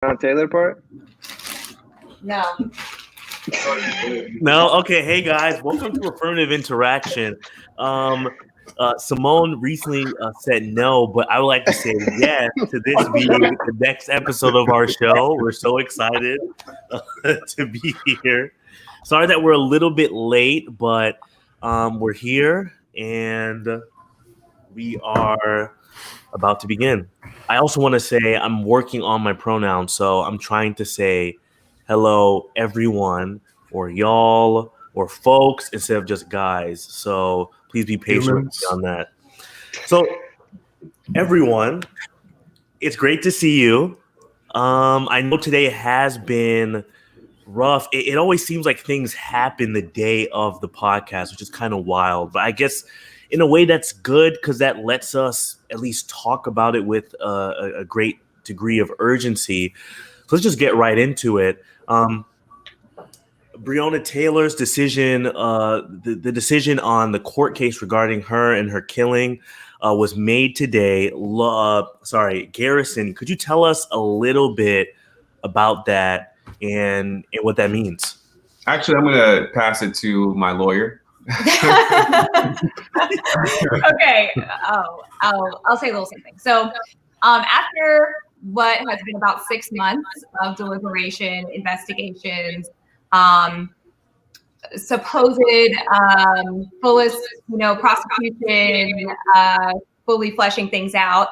Breonna Taylor part? No. No? Okay. Hey, guys. Welcome to Affirmative Interaction. Simone recently said no, but I would like to say yes to this being the next episode of our show. We're so excited to be here. Sorry that we're a little bit late, but we're here and we are about to begin. I also want to say I'm working on my pronouns, so I'm trying to say hello, everyone, or y'all, or folks, instead of just guys. So please be patient with me on that. So, everyone, it's great to see you. I know today has been rough. It always seems like things happen the day of the podcast, which is kind of wild. But I guess in a way that's good because that lets us at least talk about it with a great degree of urgency. So let's just get right into it. Breonna Taylor's decision, the decision on the court case regarding her and her killing was made today. Garrison, could you tell us a little bit about that and what that means? Actually, I'm going to pass it to my lawyer. Okay. I'll say a little something. So after what has been about 6 months of deliberation, investigations, supposed fullest, prosecution, fully fleshing things out.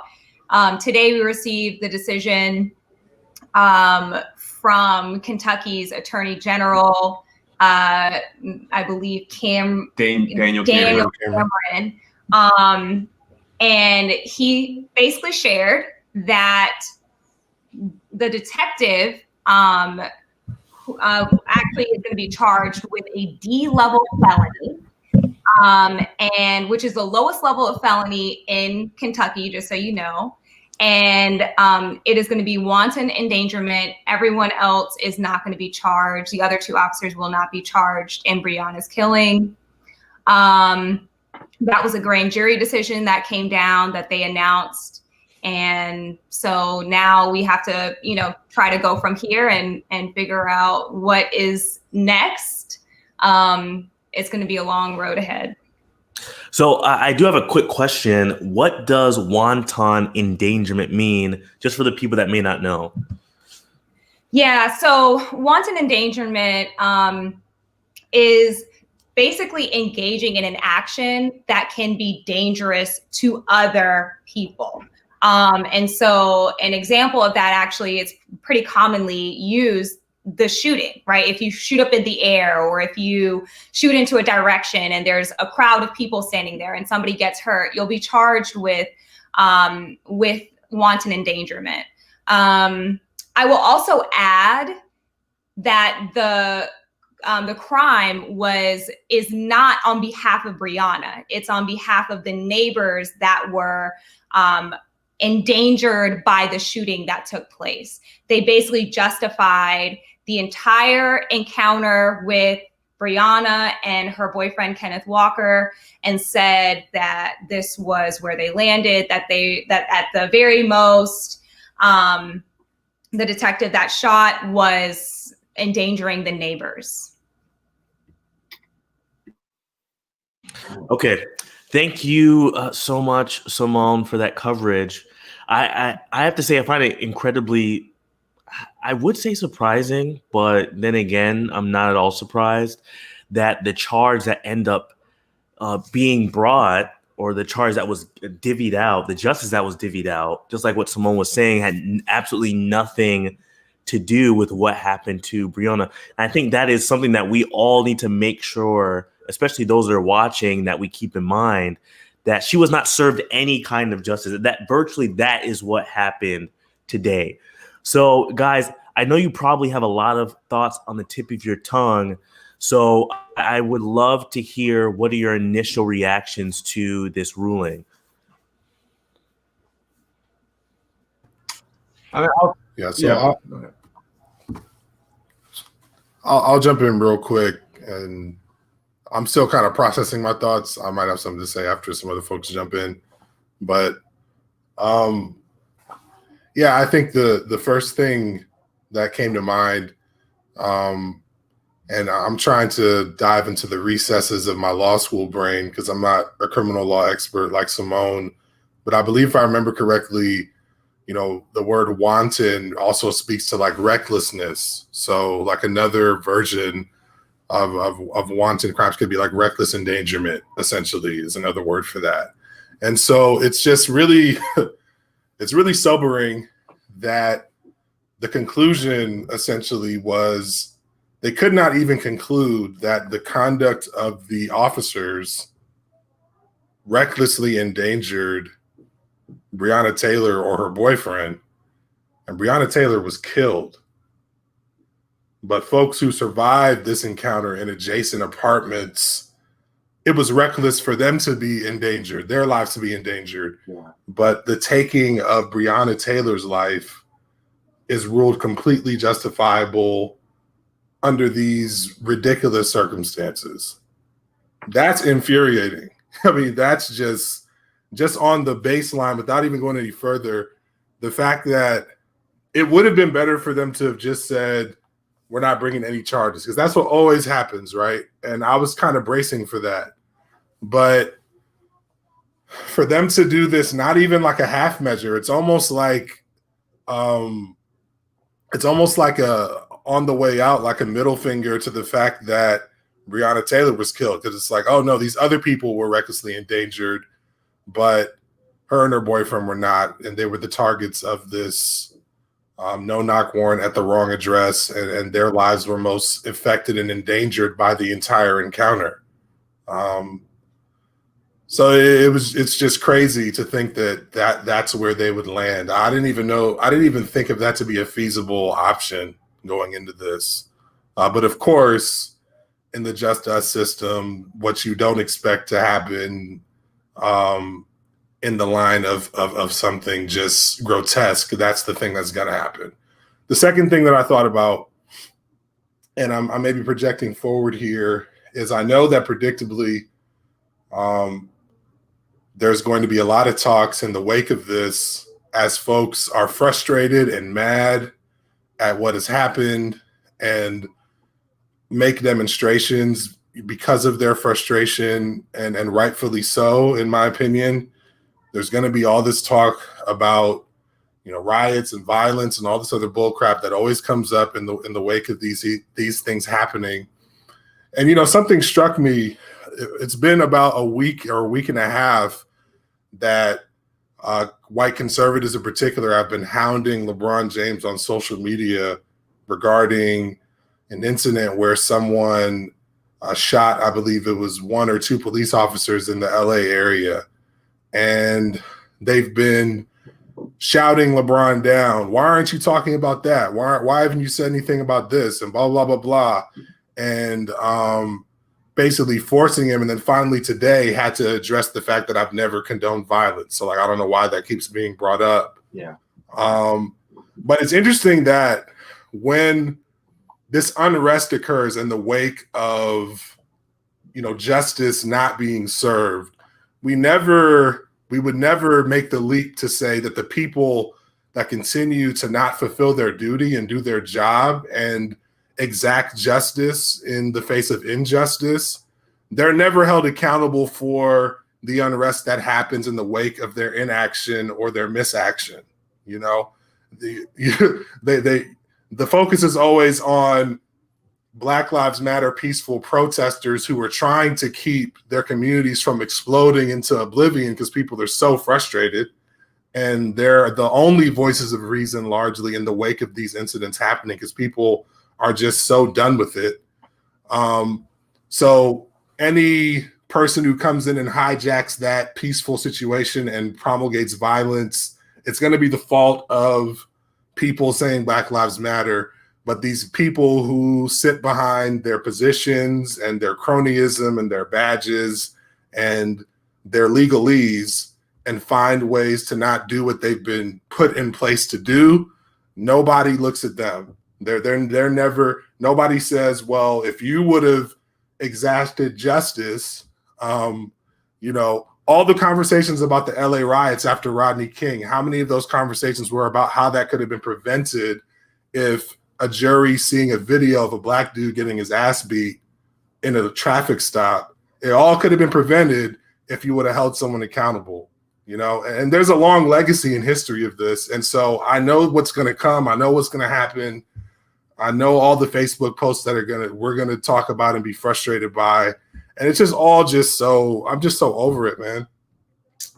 Today we received the decision from Kentucky's Attorney General, I believe Daniel Cameron. And he basically shared that the detective actually is going to be charged with a D-level felony, and which is the lowest level of felony in Kentucky, just so you know. And it is going to be wanton endangerment. Everyone else is not going to be charged. The other 2 officers will not be charged in Breonna's killing. That was a grand jury decision that came down that they announced. And so now we have to, try to go from here and figure out what is next. It's going to be a long road ahead. So I do have a quick question. What does wanton endangerment mean, just for the people that may not know? Yeah, so wanton endangerment is basically engaging in an action that can be dangerous to other people. And so an example of that actually is pretty commonly used, the shooting, right? If you shoot up in the air or if you shoot into a direction and there's a crowd of people standing there and somebody gets hurt, you'll be charged with wanton endangerment. I will also add that the crime is not on behalf of Breonna. It's on behalf of the neighbors that were endangered by the shooting that took place. They basically justified the entire encounter with Breonna and her boyfriend, Kenneth Walker, and said that this was where they landed, that at the very most, the detective that shot was endangering the neighbors. Okay. Thank you so much, Simone, for that coverage. I have to say I find it incredibly, I would say surprising, but then again, I'm not at all surprised that the charge that end up being brought, or the charge that was divvied out, the justice that was divvied out, just like what Simone was saying, had absolutely nothing to do with what happened to Breonna. I think that is something that we all need to make sure, especially those that are watching, that we keep in mind, that she was not served any kind of justice. That virtually that is what happened today. So, guys, I know you probably have a lot of thoughts on the tip of your tongue. So I would love to hear, what are your initial reactions to this ruling? I'll jump in real quick, and I'm still kind of processing my thoughts. I might have something to say after some other folks jump in, but I think the first thing that came to mind. And I'm trying to dive into the recesses of my law school brain because I'm not a criminal law expert like Simone. But I believe if I remember correctly, the word wanton also speaks to like recklessness. So like another version of wanton crimes could be like reckless endangerment, essentially, is another word for that. And so it's just really, it's really sobering that the conclusion essentially was they could not even conclude that the conduct of the officers recklessly endangered Breonna Taylor or her boyfriend, and Breonna Taylor was killed. But folks who survived this encounter in adjacent apartments, it was reckless for them to be endangered, their lives to be endangered. Yeah. But the taking of Breonna Taylor's life is ruled completely justifiable under these ridiculous circumstances. That's infuriating. I mean, that's just on the baseline, without even going any further, the fact that it would have been better for them to have just said, we're not bringing any charges, because that's what always happens, right? And I was kind of bracing for that. But for them to do this, not even like a half measure, it's almost like a on the way out, like a middle finger to the fact that Breonna Taylor was killed, because it's like, oh no, these other people were recklessly endangered, but her and her boyfriend were not, and they were the targets of this no-knock warrant at the wrong address, and their lives were most affected and endangered by the entire encounter. So it's just crazy to think that's where they would land. I didn't even think of that to be a feasible option going into this. But of course, in the justice system, what you don't expect to happen in the line of something just grotesque, that's the thing that's going to happen. The second thing that I thought about, and I may be projecting forward here, is I know that predictably there's going to be a lot of talks in the wake of this as folks are frustrated and mad at what has happened and make demonstrations because of their frustration, and rightfully so, in my opinion. There's going to be all this talk about, riots and violence and all this other bull crap that always comes up in the wake of these things happening. And, something struck me. It's been about a week or a week and a half that white conservatives in particular have been hounding LeBron James on social media regarding an incident where someone shot, I believe it was 1 or 2 police officers in the LA area. And they've been shouting LeBron down. Why aren't you talking about that? Why haven't you said anything about this? And blah, blah, blah, blah. And basically forcing him. And then finally today had to address the fact that I've never condoned violence. So I don't know why that keeps being brought up. Yeah. But it's interesting that when this unrest occurs in the wake of, justice not being served, we would never make the leap to say that the people that continue to not fulfill their duty and do their job and exact justice in the face of injustice, they're never held accountable for the unrest that happens in the wake of their inaction or their misaction. The focus is always on Black Lives Matter peaceful protesters who are trying to keep their communities from exploding into oblivion because people are so frustrated, and they're the only voices of reason largely in the wake of these incidents happening because people are just so done with it. So any person who comes in and hijacks that peaceful situation and promulgates violence, it's going to be the fault of people saying Black Lives Matter. But these people who sit behind their positions and their cronyism and their badges and their legalese and find ways to not do what they've been put in place to do, nobody looks at them. They're never, nobody says, well, if you would have exacted justice, all the conversations about the LA riots after Rodney King, how many of those conversations were about how that could have been prevented if a jury seeing a video of a black dude getting his ass beat in a traffic stop. It all could have been prevented if you would have held someone accountable, you know? And there's a long legacy in history of this. And so I know what's going to come. I know what's going to happen. I know all the Facebook posts that we're going to talk about and be frustrated by. And it's just all I'm just so over it, man.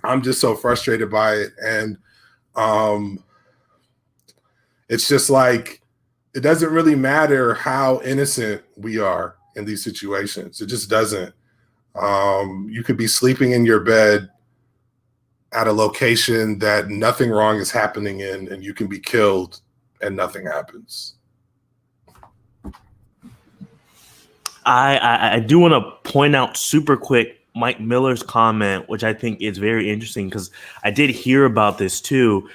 I'm just so frustrated by it. And it's just like, it doesn't really matter how innocent we are in these situations. It just doesn't. You could be sleeping in your bed at a location that nothing wrong is happening in, and you can be killed and nothing happens. I do want to point out super quick Mike Miller's comment, which I think is very interesting because I did hear about this too.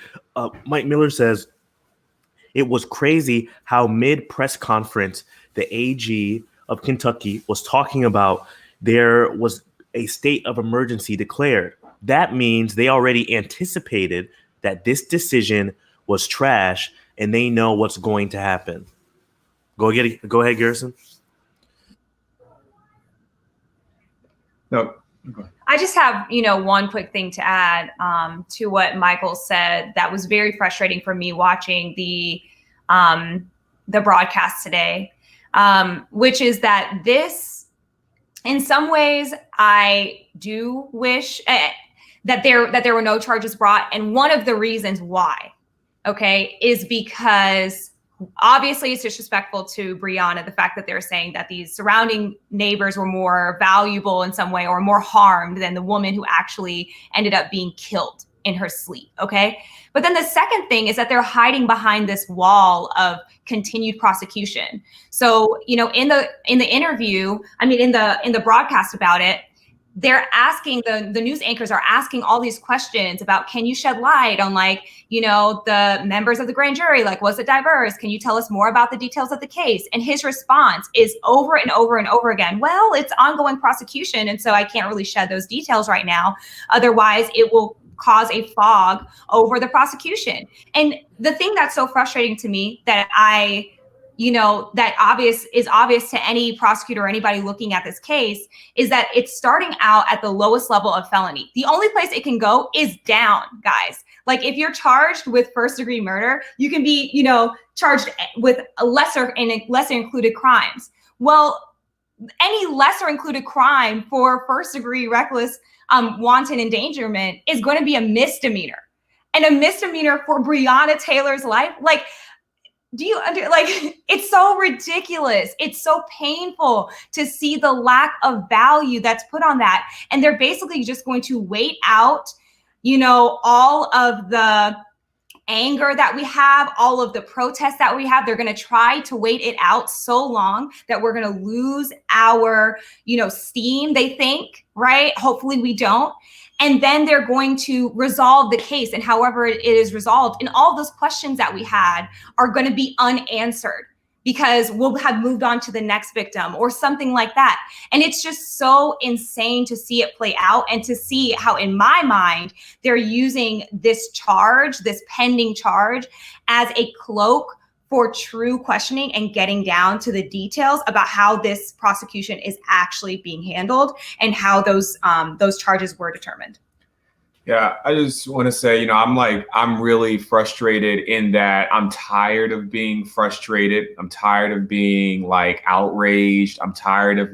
Mike Miller says, it was crazy how mid-press conference, the AG of Kentucky was talking about there was a state of emergency declared. That means they already anticipated that this decision was trash and they know what's going to happen. Go ahead, Garrison. No. I just have, one quick thing to add to what Michael said that was very frustrating for me watching the broadcast today, which is that this, in some ways, I do wish that there were no charges brought. And one of the reasons why, okay, is because obviously it's disrespectful to Breonna, the fact that they're saying that these surrounding neighbors were more valuable in some way or more harmed than the woman who actually ended up being killed in her sleep. Okay. But then the second thing is that they're hiding behind this wall of continued prosecution. So, in the interview, in the broadcast about it, they're asking the news anchors are asking all these questions about, can you shed light on the members of the grand jury? Like, was it diverse? Can you tell us more about the details of the case? And his response is over and over and over again, well, it's ongoing prosecution. And so I can't really shed those details right now. Otherwise it will cause a fog over the prosecution. And the thing that's so frustrating to me that is obvious to any prosecutor or anybody looking at this case is that it's starting out at the lowest level of felony. The only place it can go is down, guys. Like, if you're charged with first degree murder, you can be, charged with lesser included crimes. Well, any lesser included crime for first degree reckless wanton endangerment is going to be a misdemeanor. And a misdemeanor for Breonna Taylor's life, it's so ridiculous. It's so painful to see the lack of value that's put on that. And they're basically just going to wait out, all of the anger that we have, all of the protests that we have. They're going to try to wait it out so long that we're going to lose our, steam, they think, right? Hopefully we don't. And then they're going to resolve the case. And however it is resolved, and all those questions that we had are going to be unanswered because we'll have moved on to the next victim or something like that. And it's just so insane to see it play out and to see how, in my mind, they're using this pending charge as a cloak for true questioning and getting down to the details about how this prosecution is actually being handled and how those charges were determined. Yeah, I just want to say, I'm really frustrated in that I'm tired of being frustrated. I'm tired of being outraged. I'm tired of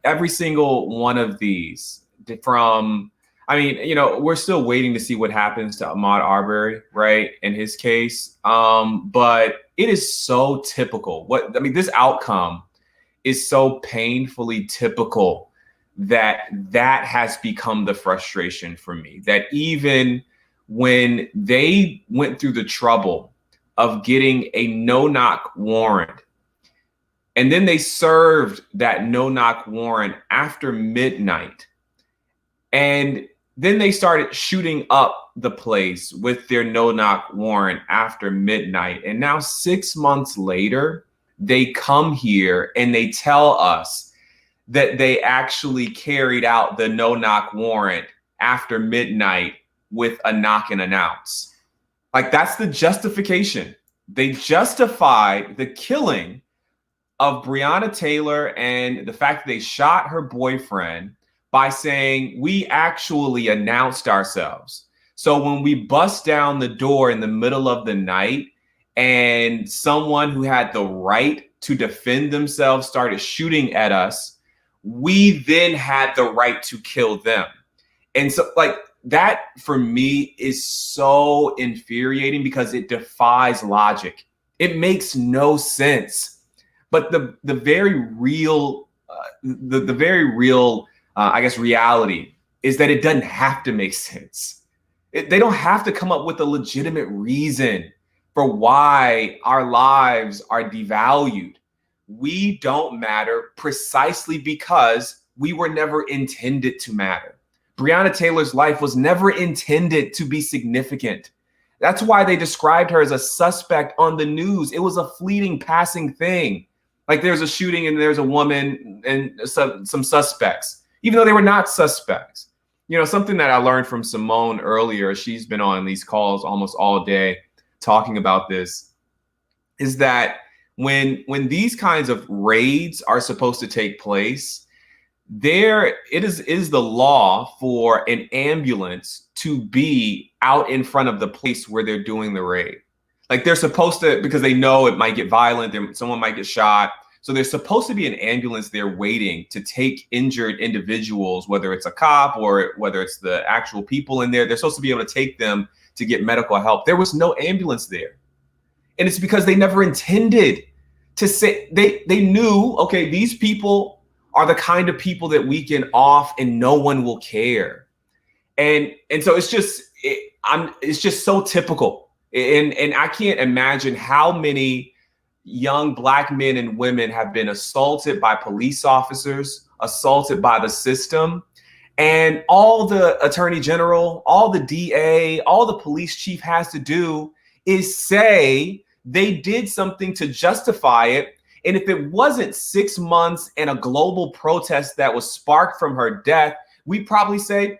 every single one of these we're still waiting to see what happens to Ahmaud Arbery, right, in his case. But it is so typical. This outcome is so painfully typical that has become the frustration for me. That even when they went through the trouble of getting a no-knock warrant, and then they served that no-knock warrant after midnight, and then they started shooting up the place with their no-knock warrant after midnight. And now 6 months later, they come here and they tell us that they actually carried out the no-knock warrant after midnight with a knock and announce. That's the justification. they justified the killing of Breonna Taylor and the fact that they shot her boyfriend by saying, we actually announced ourselves. So when we bust down the door in the middle of the night and someone who had the right to defend themselves started shooting at us, we then had the right to kill them. And so like that for me is so infuriating because it defies logic. It makes no sense. But the very real, I guess, reality is that it doesn't have to make sense. They don't have to come up with a legitimate reason for why our lives are devalued. We don't matter precisely because we were never intended to matter. Breonna Taylor's life was never intended to be significant. That's why they described her as a suspect on the news. It was a fleeting, passing thing. Like there's a shooting and there's a woman and some suspects, even though they were not suspects. You know, something that I learned from Simone earlier, she's been on these calls almost all day talking about this, is that when these kinds of raids are supposed to take place, it is the law for an ambulance to be out in front of the place where they're doing the raid. Like they're supposed to, because they know it might get violent, someone might get shot. So there's supposed to be an ambulance there waiting to take injured individuals, whether it's a cop or whether it's the actual people in there. They're supposed to be able to take them to get medical help. There was no ambulance there. And it's because they never intended to say, they knew, okay, these people are the kind of people that we can off and no one will care. And so it's just so typical. And I can't imagine how many young Black men and women have been assaulted by police officers, assaulted by the system. And all the attorney general, all the DA, all the police chief has to do is say they did something to justify it. And if it wasn't 6 months and a global protest that was sparked from her death, we'd probably say,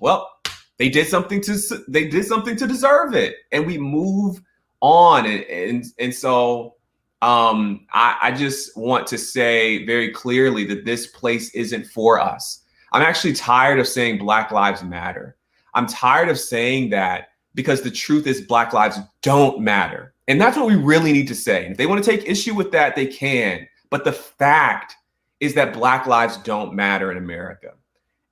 well, they did something to deserve it, and we move on. And so I just want to say very clearly that this place isn't for us. I'm actually tired of saying Black Lives Matter. I'm tired of saying that because the truth is Black lives don't matter. And that's what we really need to say. And if they want to take issue with that, they can. But the fact is that Black lives don't matter in America.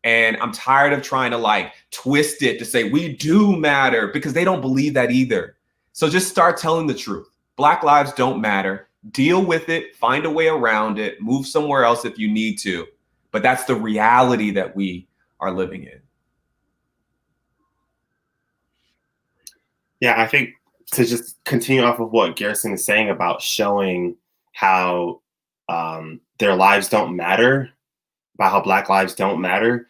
And I'm tired of trying to like twist it to say we do matter, because they don't believe that either. So just start telling the truth. Black lives don't matter. Deal with it, find a way around it, move somewhere else if you need to. But that's the reality that we are living in. Yeah, I think to just continue off of what Garrison is saying about showing how their lives don't matter, about how Black lives don't matter,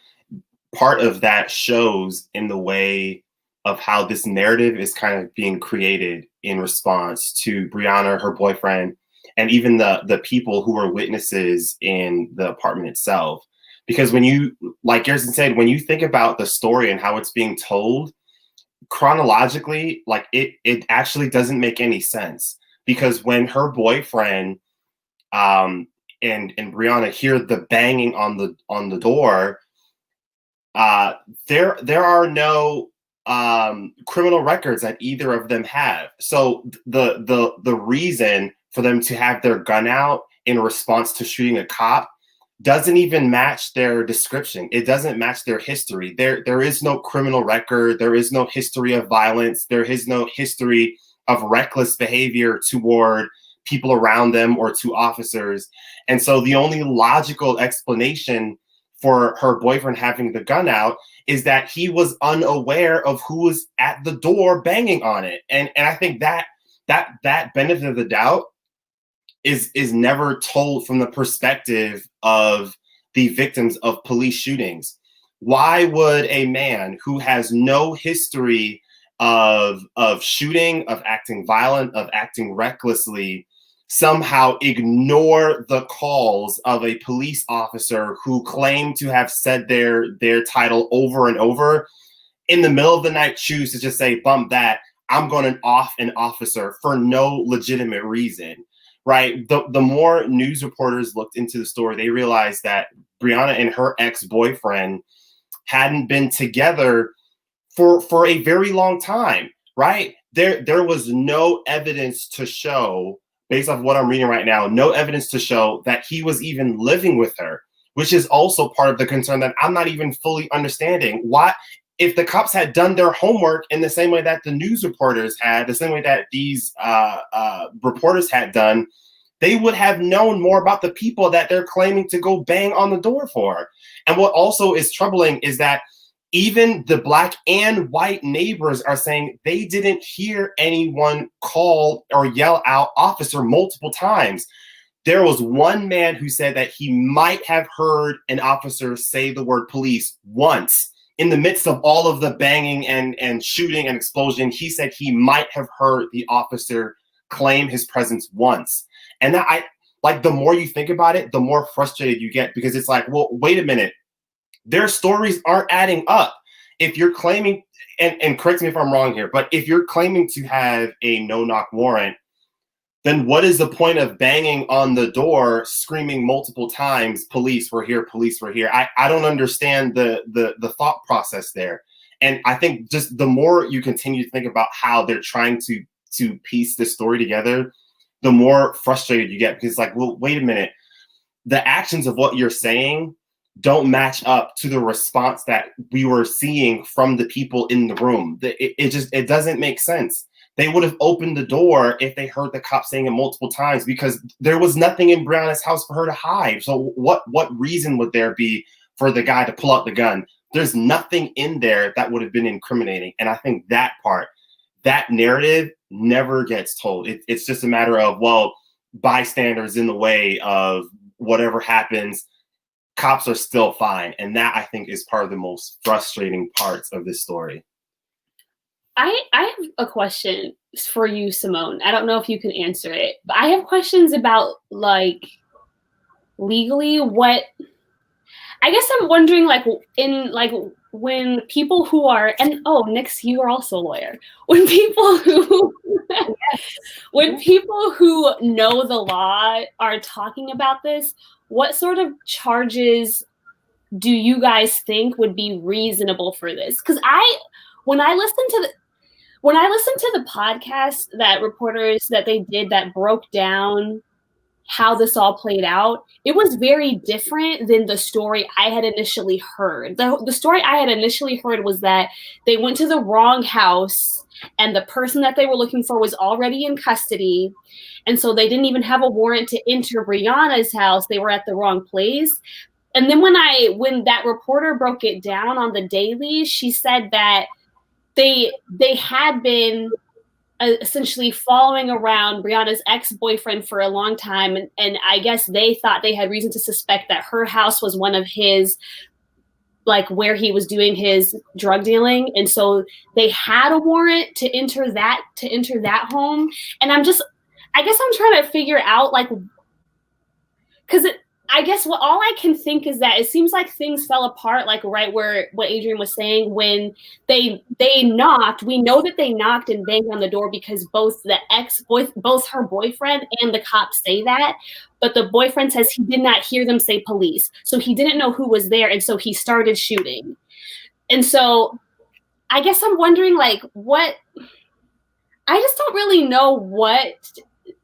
part of that shows in the way of how this narrative is kind of being created in response to Breonna, her boyfriend, and even the people who were witnesses in the apartment itself. Because when you, like Garrison said, when you think about the story and how it's being told, chronologically, like it actually doesn't make any sense. Because when her boyfriend and Breonna hear the banging on the door, there are no criminal records that either of them have. So the reason for them to have their gun out in response to shooting a cop doesn't even match their description. It doesn't match their history. There is no criminal record. There is no history of violence. There is no history of reckless behavior toward people around them or to officers. And so the only logical explanation for her boyfriend having the gun out is that he was unaware of who was at the door banging on it. And I think that benefit of the doubt is never told from the perspective of the victims of police shootings. Why would a man who has no history of shooting, of acting violent, of acting recklessly, somehow ignore the calls of a police officer who claimed to have said their title over and over, in the middle of the night choose to just say, bump that, I'm going to off an officer for no legitimate reason, right? The more news reporters looked into the story, they realized that Breonna and her ex-boyfriend hadn't been together for a very long time, right? There was no evidence to show, based off what I'm reading right now, no evidence to show that he was even living with her, which is also part of the concern that I'm not even fully understanding. Why, if the cops had done their homework in the same way that the news reporters had, the same way that these reporters had done, they would have known more about the people that they're claiming to go bang on the door for. And what also is troubling is that even the Black and white neighbors are saying they didn't hear anyone call or yell out officer multiple times. There was one man who said that he might have heard an officer say the word police once in the midst of all of the banging and shooting and explosion. He said he might have heard the officer claim his presence once. And that, like, the more you think about it, the more frustrated you get, because it's like, well, wait a minute. Their stories aren't adding up. If you're claiming, and correct me if I'm wrong here, but if you're claiming to have a no-knock warrant, then what is the point of banging on the door, screaming multiple times, police, we're here, police, we're here? I don't understand the thought process there. And I think just the more you continue to think about how they're trying to piece this story together, the more frustrated you get, because it's like, well, wait a minute. The actions of what you're saying don't match up to the response that we were seeing from the people in the room. It doesn't make sense. They would have opened the door if they heard the cops saying it multiple times, because there was nothing in Breonna's house for her to hide. So what reason would there be for the guy to pull out the gun? There's nothing in there that would have been incriminating. And I think that part, that narrative never gets told. It's just a matter of, well, bystanders in the way of whatever happens, cops are still fine. And that, I think, is part of the most frustrating parts of this story. I have a question for you, Simone. I don't know if you can answer it, but I have questions about, like, legally what, I guess I'm wondering, like, in, like, when people who are, and Nix, you are also a lawyer. When people who know the law are talking about this, what sort of charges do you guys think would be reasonable for this? Because when I listened to the podcast that reporters that they did that broke down how this all played out, it was very different than the story I had initially heard. The story I had initially heard was that they went to the wrong house and the person that they were looking for was already in custody. And so they didn't even have a warrant to enter Breonna's house. They were at the wrong place. And then when that reporter broke it down on the daily, she said that they had been essentially following around Breonna's ex-boyfriend for a long time. And I guess they thought they had reason to suspect that her house was one of his, like, where he was doing his drug dealing. And so they had a warrant to enter that home. And I guess I'm trying to figure out, like, because I guess all I can think is that it seems like things fell apart, like right where what Adrian was saying, when they knocked. We know that they knocked and banged on the door because both her boyfriend and the cops say that, but the boyfriend says he did not hear them say police, so he didn't know who was there, and so he started shooting. And so I guess I'm wondering, like, what? I just don't really know what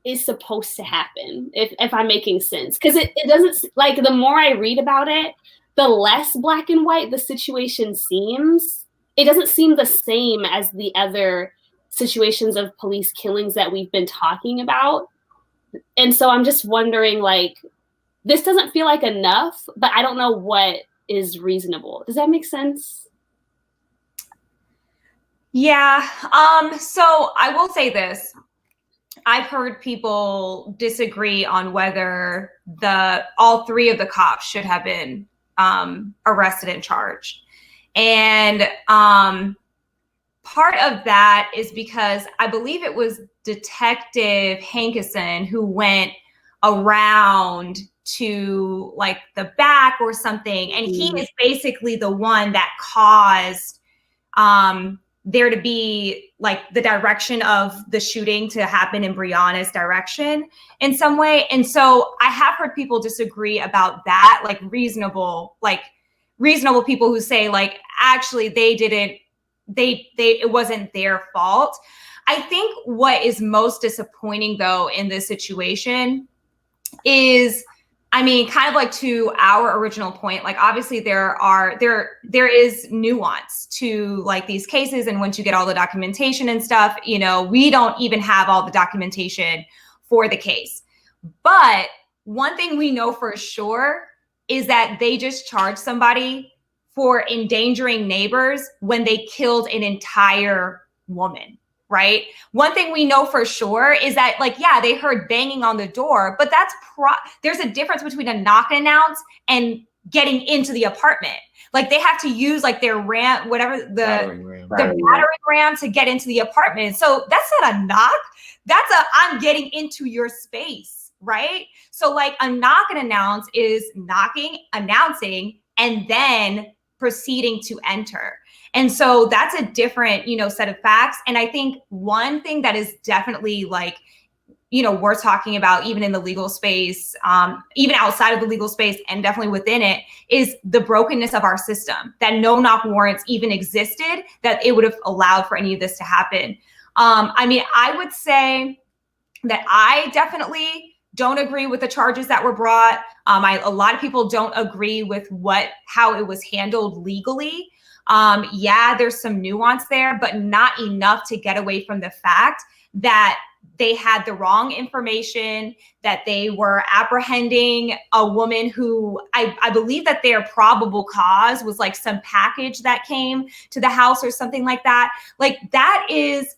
is supposed to happen, if I'm making sense, because it doesn't, like, the more I read about it, the less black and white the situation seems. It doesn't seem the same as the other situations of police killings that we've been talking about. And so I'm just wondering, like, this doesn't feel like enough, but I don't know what is reasonable. Does that make sense? Yeah. So I will say this. I've heard people disagree on whether all three of the cops should have been arrested and charged. And part of that is because I believe it was Detective Hankison who went around to, like, the back or something. And he is basically the one that caused there to be like the direction of the shooting to happen in Breonna's direction in some way. And so I have heard people disagree about that, like reasonable people who say like, actually it wasn't their fault. I think what is most disappointing though in this situation is, I mean, kind of like to our original point, like obviously there is nuance to like these cases. And once you get all the documentation and stuff, you know, we don't even have all the documentation for the case. But one thing we know for sure is that they just charged somebody for endangering neighbors when they killed an entire woman. Right. One thing we know for sure is that, like, yeah, they heard banging on the door, but there's a difference between a knock and announce and getting into the apartment. Like they have to use like their ramp, whatever the battering ram to get into the apartment. So that's not a knock. That's I'm getting into your space. Right. So like a knock and announce is knocking, announcing, and then proceeding to enter. And so that's a different, you know, set of facts. And I think one thing that is definitely like, you know, worth talking about even in the legal space, even outside of the legal space and definitely within it, is the brokenness of our system, that no knock warrants even existed, that it would have allowed for any of this to happen. I mean, I would say that I definitely don't agree with the charges that were brought. A lot of people don't agree with how it was handled legally. Yeah, there's some nuance there, but not enough to get away from the fact that they had the wrong information, that they were apprehending a woman who I believe that their probable cause was like some package that came to the house or something like that. Like that is,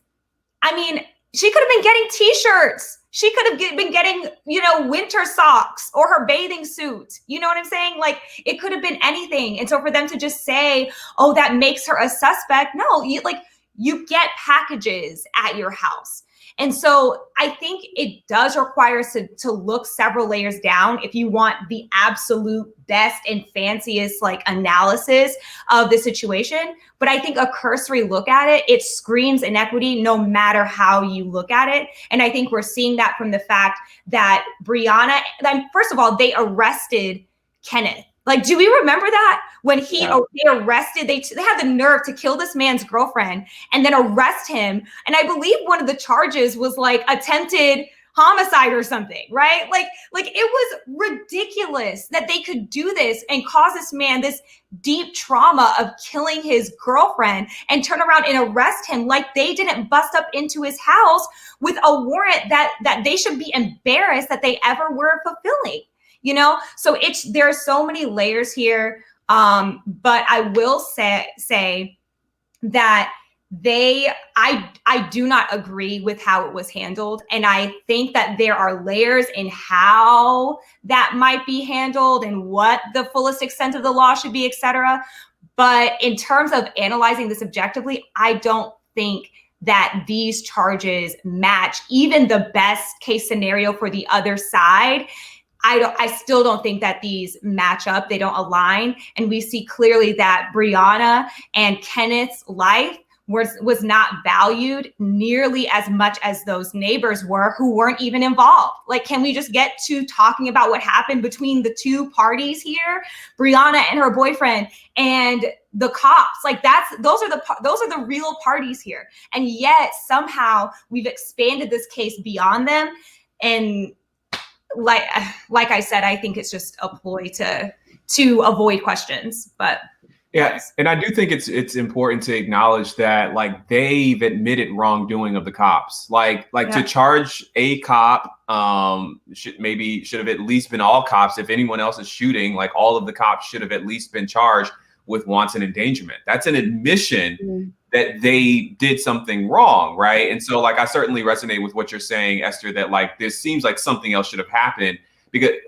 I mean, she could have been getting t-shirts. She could have been getting, you know, winter socks or her bathing suit. You know what I'm saying? Like it could have been anything. And so for them to just say, oh, that makes her a suspect. No, you get packages at your house. And so I think it does require us to look several layers down if you want the absolute best and fanciest like analysis of the situation. But I think a cursory look at it, it screams inequity no matter how you look at it. And I think we're seeing that from the fact that Breonna, first of all, they arrested Kenneth. Like, do we remember that when they arrested, they had the nerve to kill this man's girlfriend and then arrest him. And I believe one of the charges was like attempted homicide or something, right? Like it was ridiculous that they could do this and cause this man this deep trauma of killing his girlfriend and turn around and arrest him like they didn't bust up into his house with a warrant that they should be embarrassed that they ever were fulfilling. You know, so there are so many layers here. But I will say that I do not agree with how it was handled. And I think that there are layers in how that might be handled and what the fullest extent of the law should be, et cetera. But in terms of analyzing this objectively, I don't think that these charges match even the best case scenario for the other side. I still don't think that these match up. They don't align. And we see clearly that Breonna and Kenneth's life was not valued nearly as much as those neighbors were who weren't even involved. Like, can we just get to talking about what happened between the two parties here, Breonna and her boyfriend and the cops? Like those are the real parties here. And yet somehow we've expanded this case beyond them. And like I said, I think it's just a ploy to avoid questions. But yeah, and I do think it's important to acknowledge that like they've admitted wrongdoing of the cops. Like to charge a cop should have at least been all cops. If anyone else is shooting, like all of the cops should have at least been charged with wanton endangerment. That's an admission that they did something wrong, right? And so like I certainly resonate with what you're saying, Esther, that like this seems like something else should have happened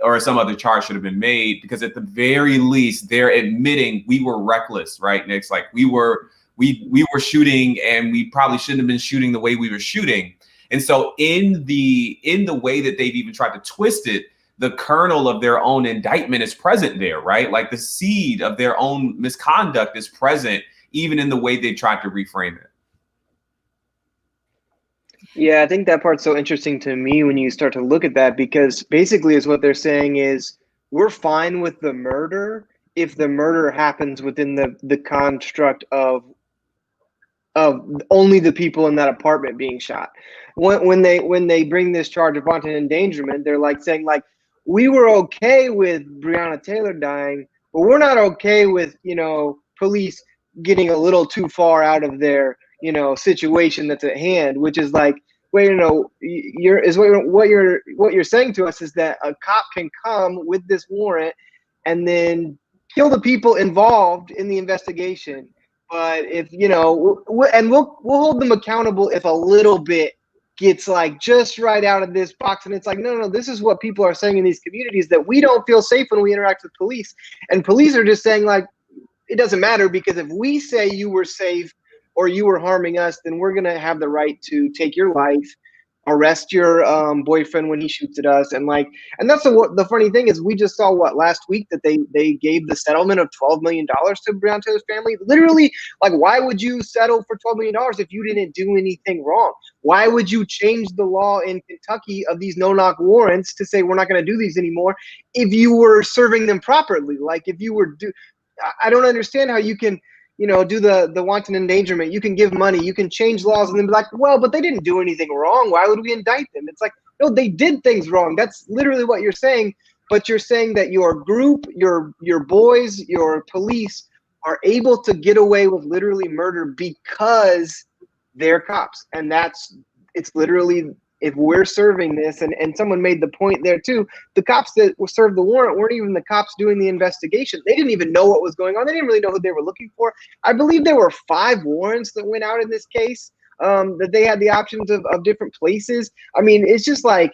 or some other charge should have been made, because at the very least they're admitting we were reckless, right, Nix? Like we were shooting and we probably shouldn't have been shooting the way we were shooting. And so in the way that they've even tried to twist it, the kernel of their own indictment is present there, right? Like the seed of their own misconduct is present, even in the way they tried to reframe it. Yeah, I think that part's so interesting to me when you start to look at that, because basically is what they're saying is we're fine with the murder if the murder happens within the construct of only the people in that apartment being shot. When they bring this charge of wanton endangerment, they're like saying like we were okay with Breonna Taylor dying, but we're not okay with police getting a little too far out of their situation that's at hand, which is like wait what you're saying to us is that a cop can come with this warrant and then kill the people involved in the investigation, but if we'll hold them accountable if a little bit gets like just right out of this box. And it's like no, this is what people are saying in these communities, that we don't feel safe when we interact with police, and police are just saying like it doesn't matter, because if we say you were safe or you were harming us, then we're gonna have the right to take your life, arrest your boyfriend when he shoots at us, and that's the funny thing is we just saw last week that they gave the settlement of $12 million to Breonna Taylor's family. Literally, like, why would you settle for $12 million if you didn't do anything wrong? Why would you change the law in Kentucky of these no-knock warrants to say we're not going to do these anymore if you were serving them properly? Like if you were I don't understand how you can do the wanton endangerment. You can give money, you can change laws, and then be like, well, but they didn't do anything wrong. Why would we indict them? It's like, no, they did things wrong. That's literally what you're saying. But you're saying that your group, your boys, your police are able to get away with literally murder because they're cops. And it's literally, if we're serving this, and someone made the point there too, the cops that served the warrant weren't even the cops doing the investigation. They didn't even know what was going on. They didn't really know who they were looking for. I believe there were 5 warrants that went out in this case, that they had the options of different places. I mean, it's just like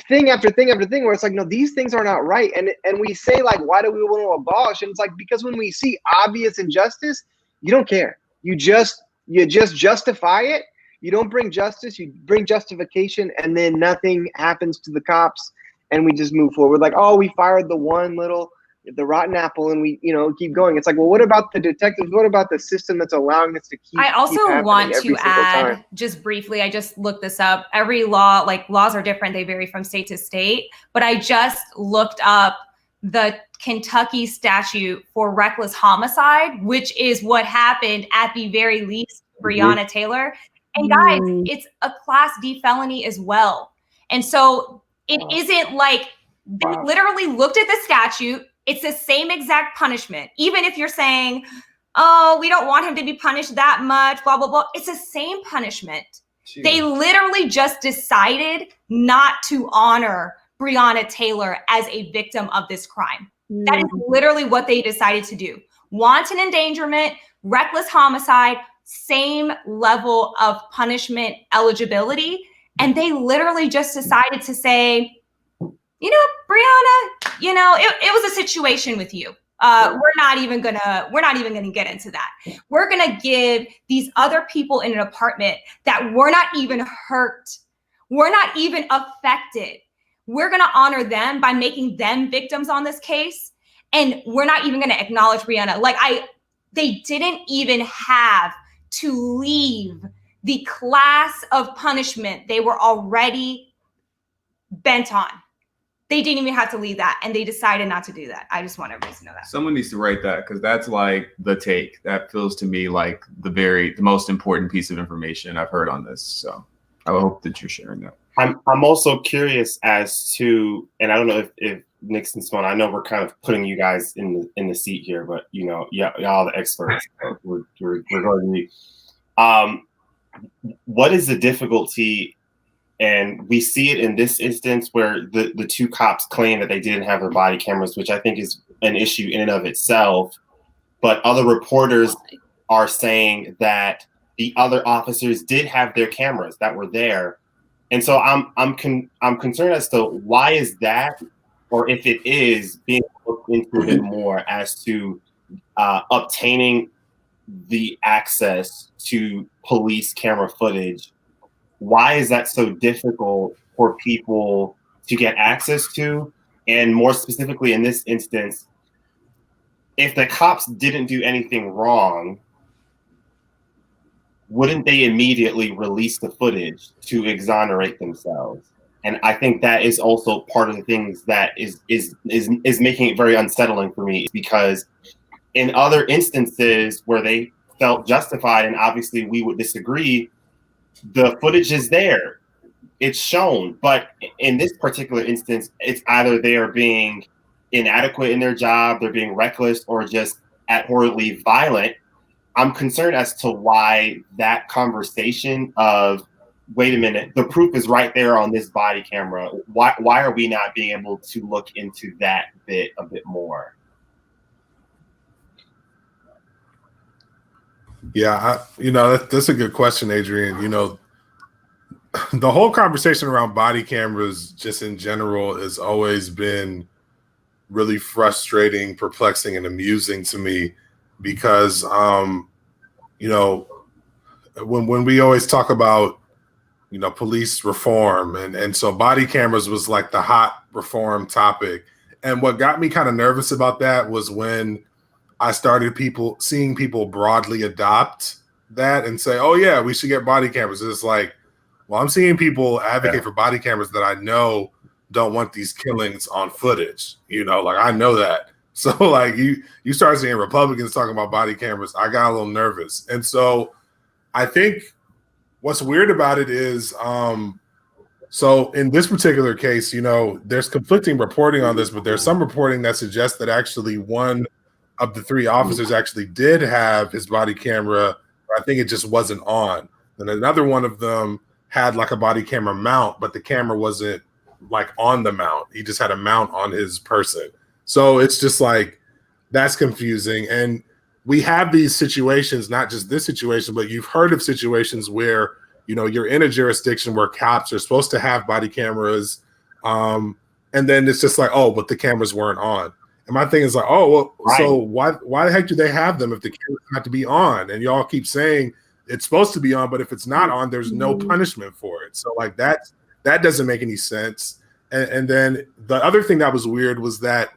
thing after thing after thing where it's like, no, these things are not right. And we say like, why do we want to abolish? And it's like, because when we see obvious injustice, you don't care. You just justify it. You don't bring justice, you bring justification, and then nothing happens to the cops, and we just move forward. Like, oh, we fired the rotten apple, and we, keep going. It's like, well, what about the detectives? What about the system that's allowing this to keep I also keep want every to single add, time? just briefly, I just looked this up. Every law, like laws are different. They vary from state to state. But I just looked up the Kentucky statute for reckless homicide, which is what happened at the very least, Breonna Taylor. And guys, it's a Class D felony as well. And so it isn't like they literally looked at the statute. It's the same exact punishment. Even if you're saying, oh, we don't want him to be punished that much, blah, blah, blah. It's the same punishment. Jeez. They literally just decided not to honor Breonna Taylor as a victim of this crime. That is literally what they decided to do. Wanton endangerment, reckless homicide, same level of punishment eligibility. And they literally just decided to say, Breonna, it was a situation with you. We're not even gonna get into that. We're gonna give these other people in an apartment that were not even hurt, we're not even affected. We're gonna honor them by making them victims on this case. And we're not even gonna acknowledge Breonna. They didn't even have to leave the class of punishment they were already bent on. They didn't even have to leave that, and they decided not to do that. I just want everybody to know that. Someone needs to write that, because that's like the take. That feels to me like the most important piece of information I've heard on this. So I hope that you're sharing that. I'm also curious as to, and I don't know if Nixon's phone. I know we're kind of putting you guys in the seat here, but y'all the experts. We're going to be. What is the difficulty? And we see it in this instance where the 2 cops claim that they didn't have their body cameras, which I think is an issue in and of itself. But other reporters are saying that the other officers did have their cameras that were there. And so I'm concerned as to why is that, or if it is being looked into a bit more as to obtaining the access to police camera footage. Why is that so difficult for people to get access to? And more specifically in this instance, if the cops didn't do anything wrong, wouldn't they immediately release the footage to exonerate themselves? And I think that is also part of the things that is making it very unsettling for me, because in other instances where they felt justified, and obviously we would disagree, the footage is there, it's shown. But in this particular instance, it's either they are being inadequate in their job, they're being reckless, or just abhorrently violent. I'm concerned as to why that conversation of, wait a minute, the proof is right there on this body camera. Why are we not being able to look into that bit a bit more? Yeah, that's a good question, Adrian. The whole conversation around body cameras just in general has always been really frustrating, perplexing, and amusing to me, because when we always talk about police reform, and so body cameras was like the hot reform topic. And what got me kind of nervous about that was when I started seeing people broadly adopt that and say, oh yeah, we should get body cameras. It's like, well, I'm seeing people advocate for body cameras that I know don't want these killings on footage. Like, I know that. So like you start seeing Republicans talking about body cameras, I got a little nervous. And so I think what's weird about it is, so in this particular case, there's conflicting reporting on this, but there's some reporting that suggests that actually one of the three officers actually did have his body camera. I think it just wasn't on. And another one of them had like a body camera mount, but the camera wasn't like on the mount. He just had a mount on his person. So it's just like, that's confusing. And we have these situations, not just this situation, but you've heard of situations where, you're in a jurisdiction where cops are supposed to have body cameras. And then it's just like, oh, but the cameras weren't on. And my thing is like, oh, well, right. So why the heck do they have them if the cameras have to be on? And y'all keep saying it's supposed to be on, but if it's not on, there's no punishment for it. So like that doesn't make any sense. And then the other thing that was weird was that,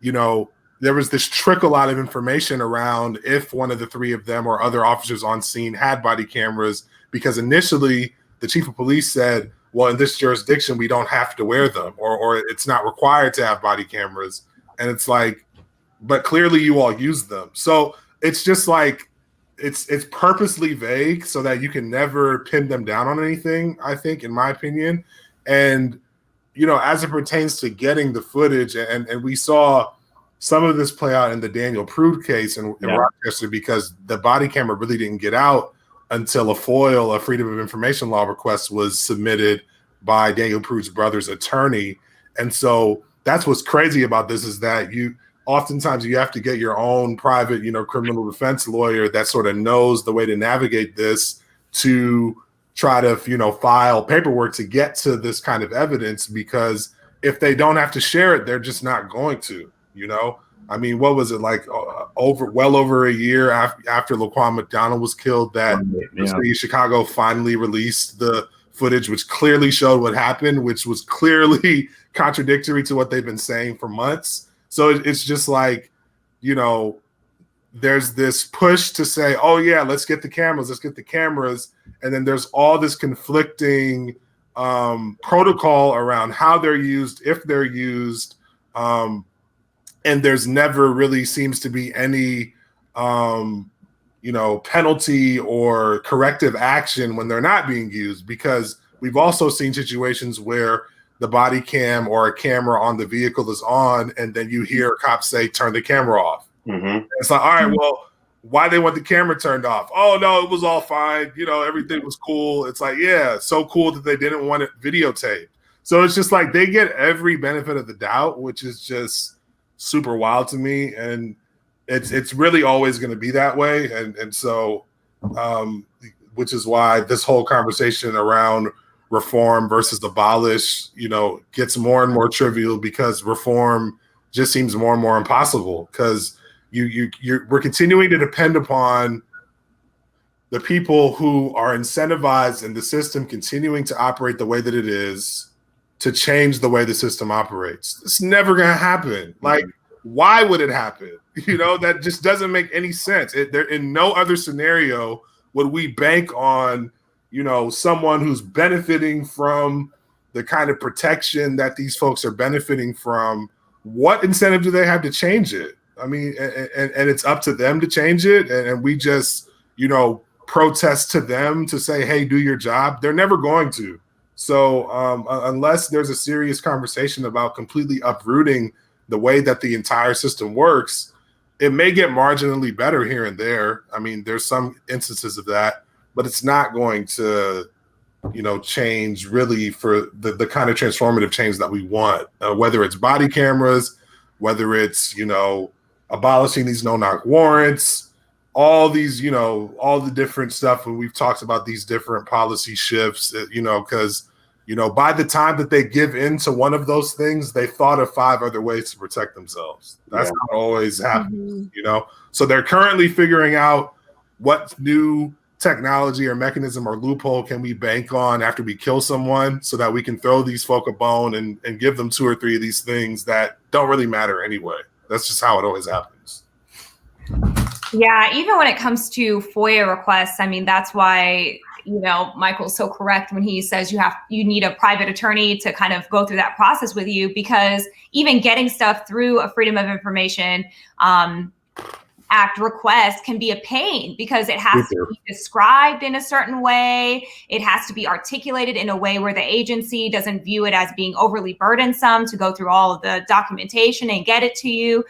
there was this trickle out of information around if one of the three of them or other officers on scene had body cameras, because initially the chief of police said, well, in this jurisdiction, we don't have to wear them, or it's not required to have body cameras. And it's like, but clearly you all use them. So it's just like, it's purposely vague so that you can never pin them down on anything, I think, in my opinion. And, as it pertains to getting the footage, and we saw some of this play out in the Daniel Prude case in Rochester, because the body camera really didn't get out until a Freedom of Information Law request was submitted by Daniel Prude's brother's attorney. And so that's what's crazy about this, is that oftentimes you have to get your own private, criminal defense lawyer that sort of knows the way to navigate this to try to, file paperwork to get to this kind of evidence, because if they don't have to share it, they're just not going to, I mean, what was it like well over a year after Laquan McDonald was killed that the city of Chicago finally released the footage, which clearly showed what happened, which was clearly contradictory to what they've been saying for months. So it's just like, there's this push to say, oh yeah, let's get the cameras. And then there's all this conflicting protocol around how they're used, if they're used. And there's never really seems to be any, penalty or corrective action when they're not being used, because we've also seen situations where the body cam or a camera on the vehicle is on, and then you hear cops say, turn the camera off. Mm-hmm. It's like, all right, well, why they want the camera turned off? Oh, no, it was all fine. Everything was cool. It's like, yeah, so cool that they didn't want it videotaped. So it's just like they get every benefit of the doubt, which is just super wild to me. And it's really always going to be that way. And so, which is why this whole conversation around reform versus abolish, gets more and more trivial, because reform just seems more and more impossible, because we're continuing to depend upon the people who are incentivized in the system continuing to operate the way that it is to change the way the system operates. It's never going to happen. Like, why would it happen? That just doesn't make any sense. In no other scenario would we bank on, someone who's benefiting from the kind of protection that these folks are benefiting from? What incentive do they have to change it? I mean, and it's up to them to change it. And we just, protest to them to say, hey, do your job. They're never going to. So unless there's a serious conversation about completely uprooting the way that the entire system works, it may get marginally better here and there. I mean, there's some instances of that, but it's not going to, change really for the kind of transformative change that we want, whether it's body cameras, whether it's, abolishing these no-knock warrants, all these, all the different stuff when we've talked about these different policy shifts, because, by the time that they give in to one of those things, they thought of 5 other ways to protect themselves. That's not always happens, So they're currently figuring out what new technology or mechanism or loophole can we bank on after we kill someone so that we can throw these folk a bone and give them 2 or 3 of these things that don't really matter anyway. That's just how it always happens. Yeah, even when it comes to FOIA requests, I mean, that's why, Michael's so correct when he says you need a private attorney to kind of go through that process with you, because even getting stuff through a Freedom of Information Act request can be a pain, because it has to be described in a certain way. It has to be articulated in a way where the agency doesn't view it as being overly burdensome to go through all of the documentation and get it to you.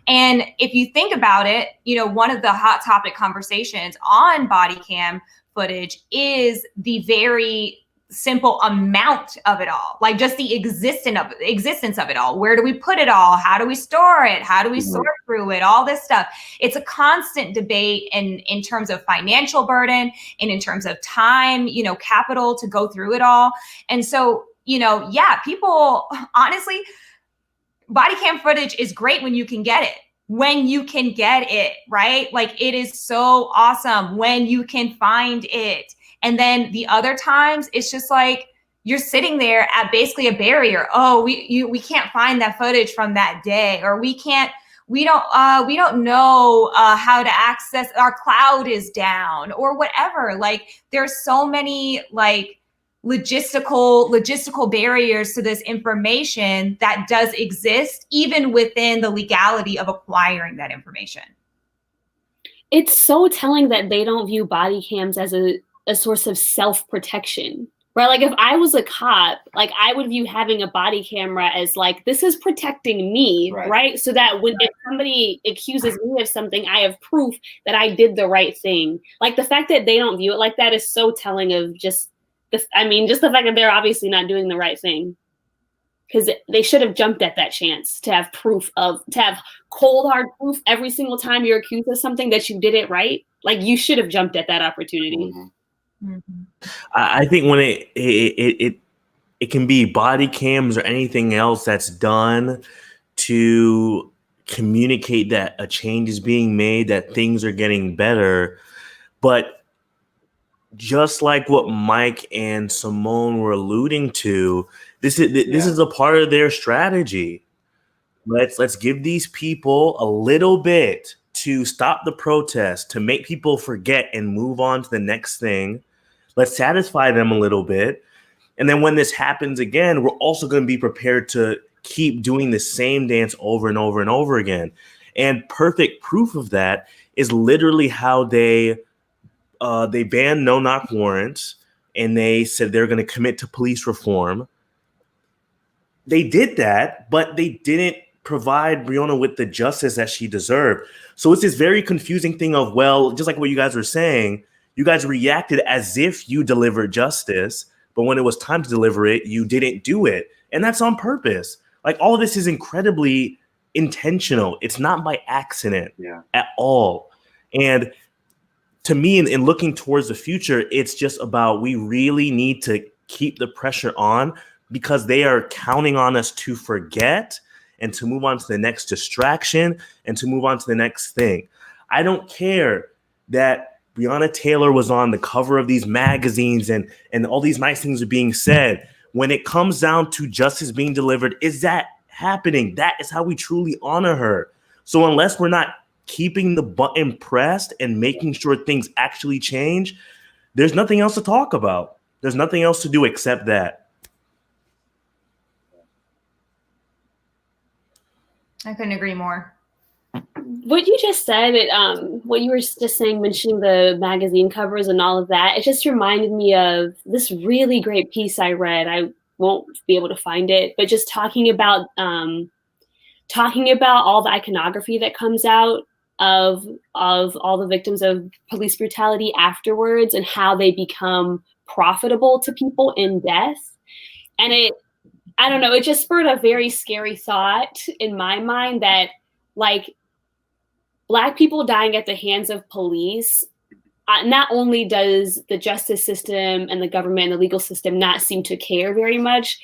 And if you think about it, one of the hot topic conversations on body cam footage is the very simple amount of it all, like just the existence of it all. Where do we put it all? How do we store it? How do we sort through it? All this stuff. It's a constant debate in terms of financial burden and in terms of time, capital to go through it all. And so, people, honestly, body cam footage is great when you can get it. When you can get it, right? Like, it is so awesome when you can find it. And then the other times, it's just like you're sitting there at basically a barrier. Oh, we can't find that footage from that day, or we don't know how to access, our cloud is down, or whatever. Like, there's so many logistical barriers to this information that does exist, even within the legality of acquiring that information. It's so telling that they don't view body cams as a source of self-protection, right? Like, if I was a cop, like, I would view having a body camera as like, this is protecting me, right? So that if somebody accuses me of something, I have proof that I did the right thing. Like, the fact that they don't view it like that is so telling of just the fact that they're obviously not doing the right thing. Because they should have jumped at that chance to have cold hard proof every single time you're accused of something that you did it right. Like, you should have jumped at that opportunity. I think when it can be body cams or anything else that's done to communicate that a change is being made, that things are getting better. But just like what Mike and Simone were alluding to, this is a part of their strategy. Let's give these people a little bit to stop the protest, to make people forget and move on to the next thing. Let's satisfy them a little bit. And then when this happens again, we're also going to be prepared to keep doing the same dance over and over and over again. And perfect proof of that is literally how they banned no-knock warrants, and they said they're going to commit to police reform. They did that, but they didn't provide Breonna with the justice that she deserved. So it's this very confusing thing of, well, just like what you guys were saying, you guys reacted as if you delivered justice, but when it was time to deliver it, you didn't do it. And that's on purpose. Like, all of this is incredibly intentional. It's not by accident at all. And to me, in looking towards the future, it's just about, we really need to keep the pressure on, because they are counting on us to forget and to move on to the next distraction and to move on to the next thing. I don't care that Breonna Taylor was on the cover of these magazines and all these nice things are being said. When it comes down to justice being delivered, is that happening? That is how we truly honor her. So unless we're not keeping the button pressed and making sure things actually change, there's nothing else to talk about. There's nothing else to do except that. I couldn't agree more. What you just said, what you were just saying, mentioning the magazine covers and all of that, it just reminded me of this really great piece I read. I won't be able to find it, but just talking about all the iconography that comes out of all the victims of police brutality afterwards and how they become profitable to people in death. And I don't know, it just spurred a very scary thought in my mind that, like, Black people dying at the hands of police, not only does the justice system and the government and the legal system not seem to care very much,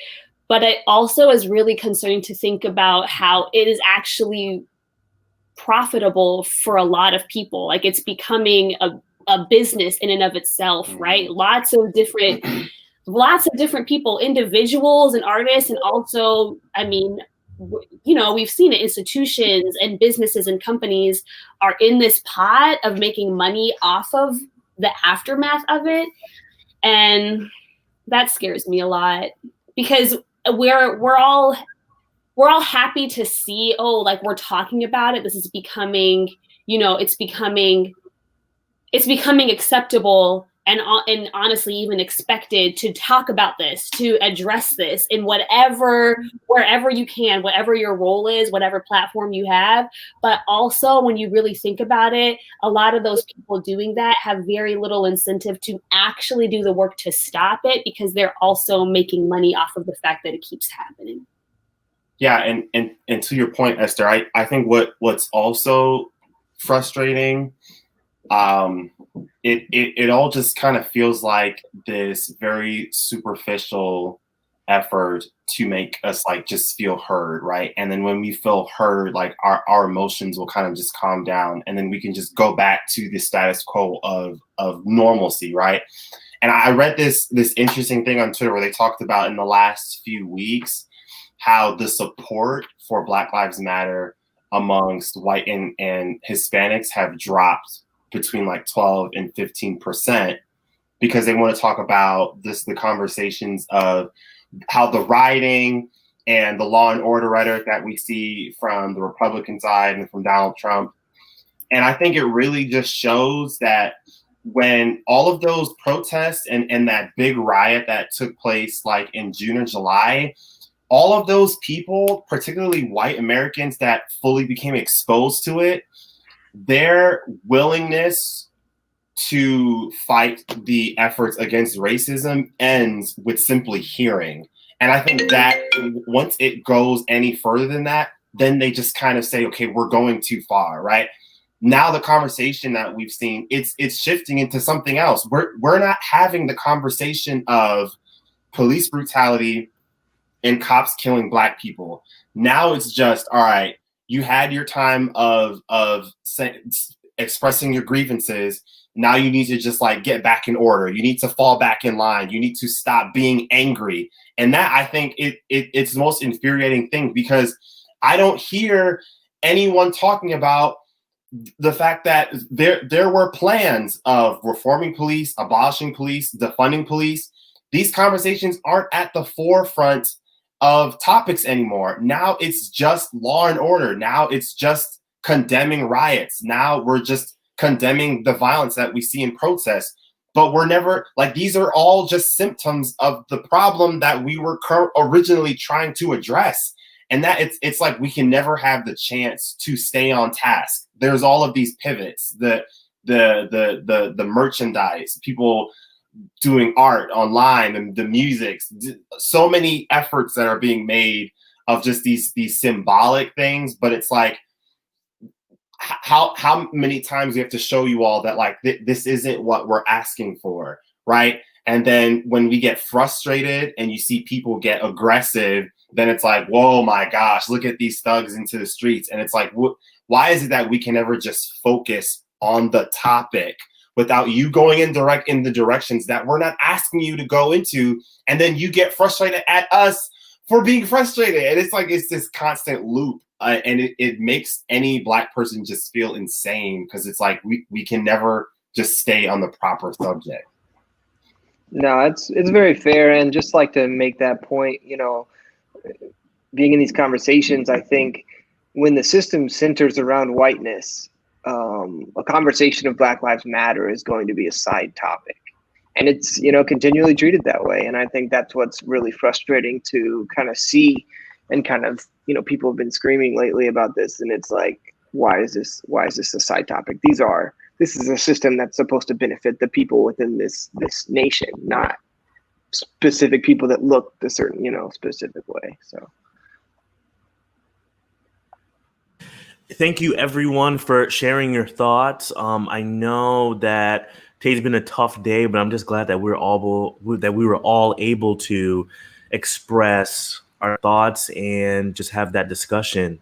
but it also is really concerning to think about how it is actually profitable for a lot of people. Like, it's becoming a business in and of itself, right? Lots of different people, individuals and artists, and also, I mean, you know, we've seen it, institutions and businesses and companies are in this pot of making money off of the aftermath of it. And that scares me a lot, because we're all happy to see, oh, like, we're talking about it. This is becoming, you know, it's becoming acceptable and honestly even expected to talk about this, to address this in wherever you can, whatever your role is, whatever platform you have. But also, when you really think about it, a lot of those people doing that have very little incentive to actually do the work to stop it, because they're also making money off of the fact that it keeps happening. Yeah, and to your point, Esther, I think what's also frustrating, it all just kind of feels like this very superficial effort to make us, like, just feel heard, right? And then when we feel heard, like, our emotions will kind of just calm down, and then we can just go back to the status quo of normalcy, right? And I read this interesting thing on Twitter where they talked about in the last few weeks how the support for Black Lives Matter amongst white and Hispanics have dropped between like 12 and 15%, because they want to talk about the conversations of how the rioting and the law and order rhetoric that we see from the Republican side and from Donald Trump. And I think it really just shows that when all of those protests and that big riot that took place like in June or July, all of those people, particularly white Americans that fully became exposed to it, their willingness to fight the efforts against racism ends with simply hearing. And I think that once it goes any further than that, then they just kind of say, okay, we're going too far, right? Now the conversation that we've seen, it's shifting into something else. We're not having the conversation of police brutality and cops killing Black people. Now it's just, all right, you had your time of expressing your grievances. Now you need to just like get back in order. You need to fall back in line. You need to stop being angry. And that, I think it's the most infuriating thing, because I don't hear anyone talking about the fact that there were plans of reforming police, abolishing police, defunding police. These conversations aren't at the forefront of topics anymore. Now it's just law and order. Now it's just condemning riots. Now we're just condemning the violence that we see in protests. But we're never, like, these are all just symptoms of the problem that we were originally trying to address. And that it's like we can never have the chance to stay on task. There's all of these pivots, the merchandise, people doing art online, and the music, so many efforts that are being made of just these symbolic things. But it's like, how many times we have to show you all that, like, this isn't what we're asking for, right? And then when we get frustrated and you see people get aggressive, then it's like, whoa, my gosh, look at these thugs into the streets. And it's like, why is it that we can never just focus on the topic without you going in the directions that we're not asking you to go into, and then you get frustrated at us for being frustrated? And it's like, it's this constant loop and it makes any Black person just feel insane, because it's like we can never just stay on the proper subject. No, it's very fair, and just like to make that point, being in these conversations, I think when the system centers around whiteness, a conversation of Black Lives Matter is going to be a side topic, and it's continually treated that way. And I think that's what's really frustrating to kind of see, and kind of people have been screaming lately about this, and it's like, why is this a side topic? This is a system that's supposed to benefit the people within this nation, not specific people that look a certain specific way. So thank you everyone for sharing your thoughts. I know that today's been a tough day, but I'm just glad that we were all able to express our thoughts and just have that discussion.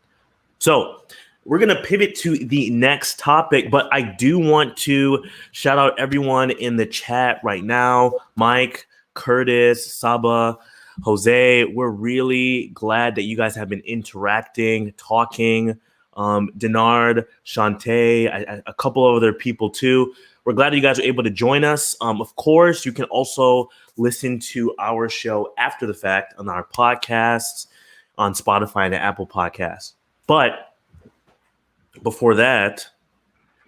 So we're going to pivot to the next topic, but I do want to shout out everyone in the chat right now. Mike, Curtis, Saba, Jose, we're really glad that you guys have been interacting, talking. Denard, Shantae, a couple of other people too. We're glad that you guys were able to join us. Of course, you can also listen to our show after the fact on our podcasts on Spotify and Apple Podcasts. But before that,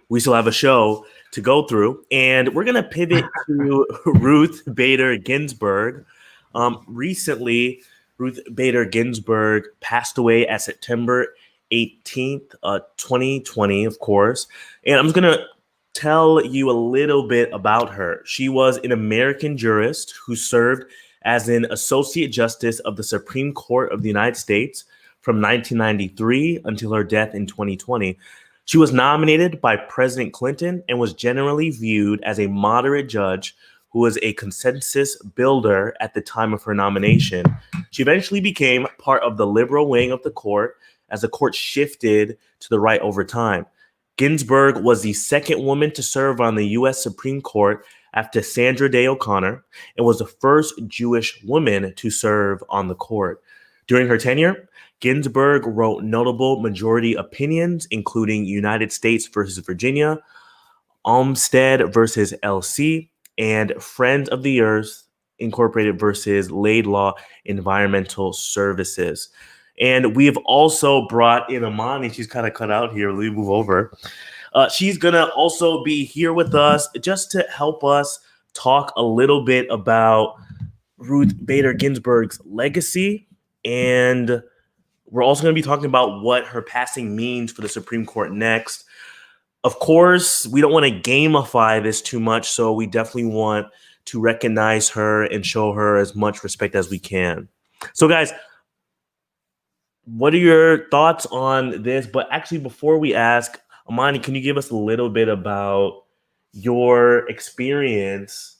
we still have a show to go through, and we're going to pivot to Ruth Bader Ginsburg. Recently, Ruth Bader Ginsburg passed away at September 18th, 2020, of course. And I'm just going to tell you a little bit about her. She was an American jurist who served as an Associate Justice of the Supreme Court of the United States from 1993 until her death in 2020. She was nominated by President Clinton and was generally viewed as a moderate judge who was a consensus builder at the time of her nomination. She eventually became part of the liberal wing of the court as the court shifted to the right over time. Ginsburg was the second woman to serve on the U.S. Supreme Court after Sandra Day O'Connor, and was the first Jewish woman to serve on the court. During her tenure, Ginsburg wrote notable majority opinions, including United States versus Virginia, Olmstead versus LC, and Friends of the Earth Incorporated versus Laidlaw Environmental Services. And we have also brought in Amani. She's kind of cut out here. Let me move over. She's going to also be here with us just to help us talk a little bit about Ruth Bader Ginsburg's legacy. And we're also going to be talking about what her passing means for the Supreme Court next. Of course, we don't want to gamify this too much, so we definitely want to recognize her and show her as much respect as we can. So, guys, what are your thoughts on this? But actually, before we ask, Amani, can you give us a little bit about your experience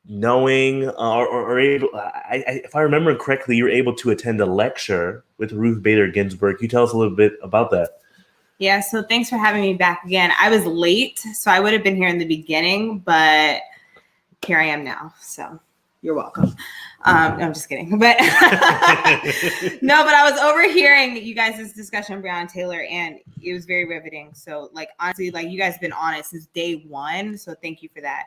knowing or able, if I remember correctly, you were able to attend a lecture with Ruth Bader Ginsburg. Can you tell us a little bit about that? Yeah, so thanks for having me back again. I was late, so I would have been here in the beginning, but here I am now. So you're welcome. No, I'm just kidding. But no, but I was overhearing you guys' discussion on Breonna Taylor, and it was very riveting. So, like, honestly, like, you guys have been on it since day one. So thank you for that.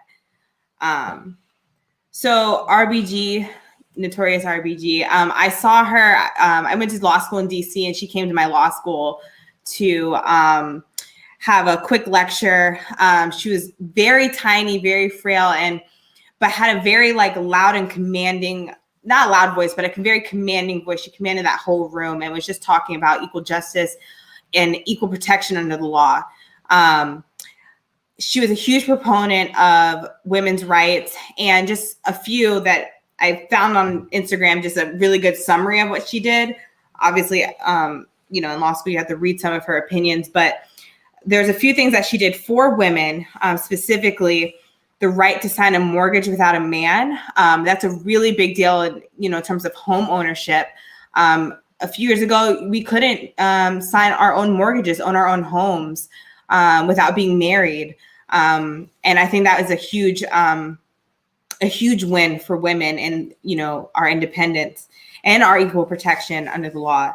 So RBG, notorious RBG. I saw her. I went to law school in DC, and she came to my law school to have a quick lecture. She was very tiny, very frail, but had a very loud and commanding, not loud voice, but a very commanding voice. She commanded that whole room and was just talking about equal justice and equal protection under the law. She was a huge proponent of women's rights, and just a few that I found on Instagram, just a really good summary of what she did. Obviously, in law school, you have to read some of her opinions, but there's a few things that she did for women, specifically the right to sign a mortgage without a man. That's a really big deal, in terms of home ownership. A few years ago, we couldn't sign our own mortgages, own our own homes without being married. And I think that was a huge win for women and, our independence and our equal protection under the law.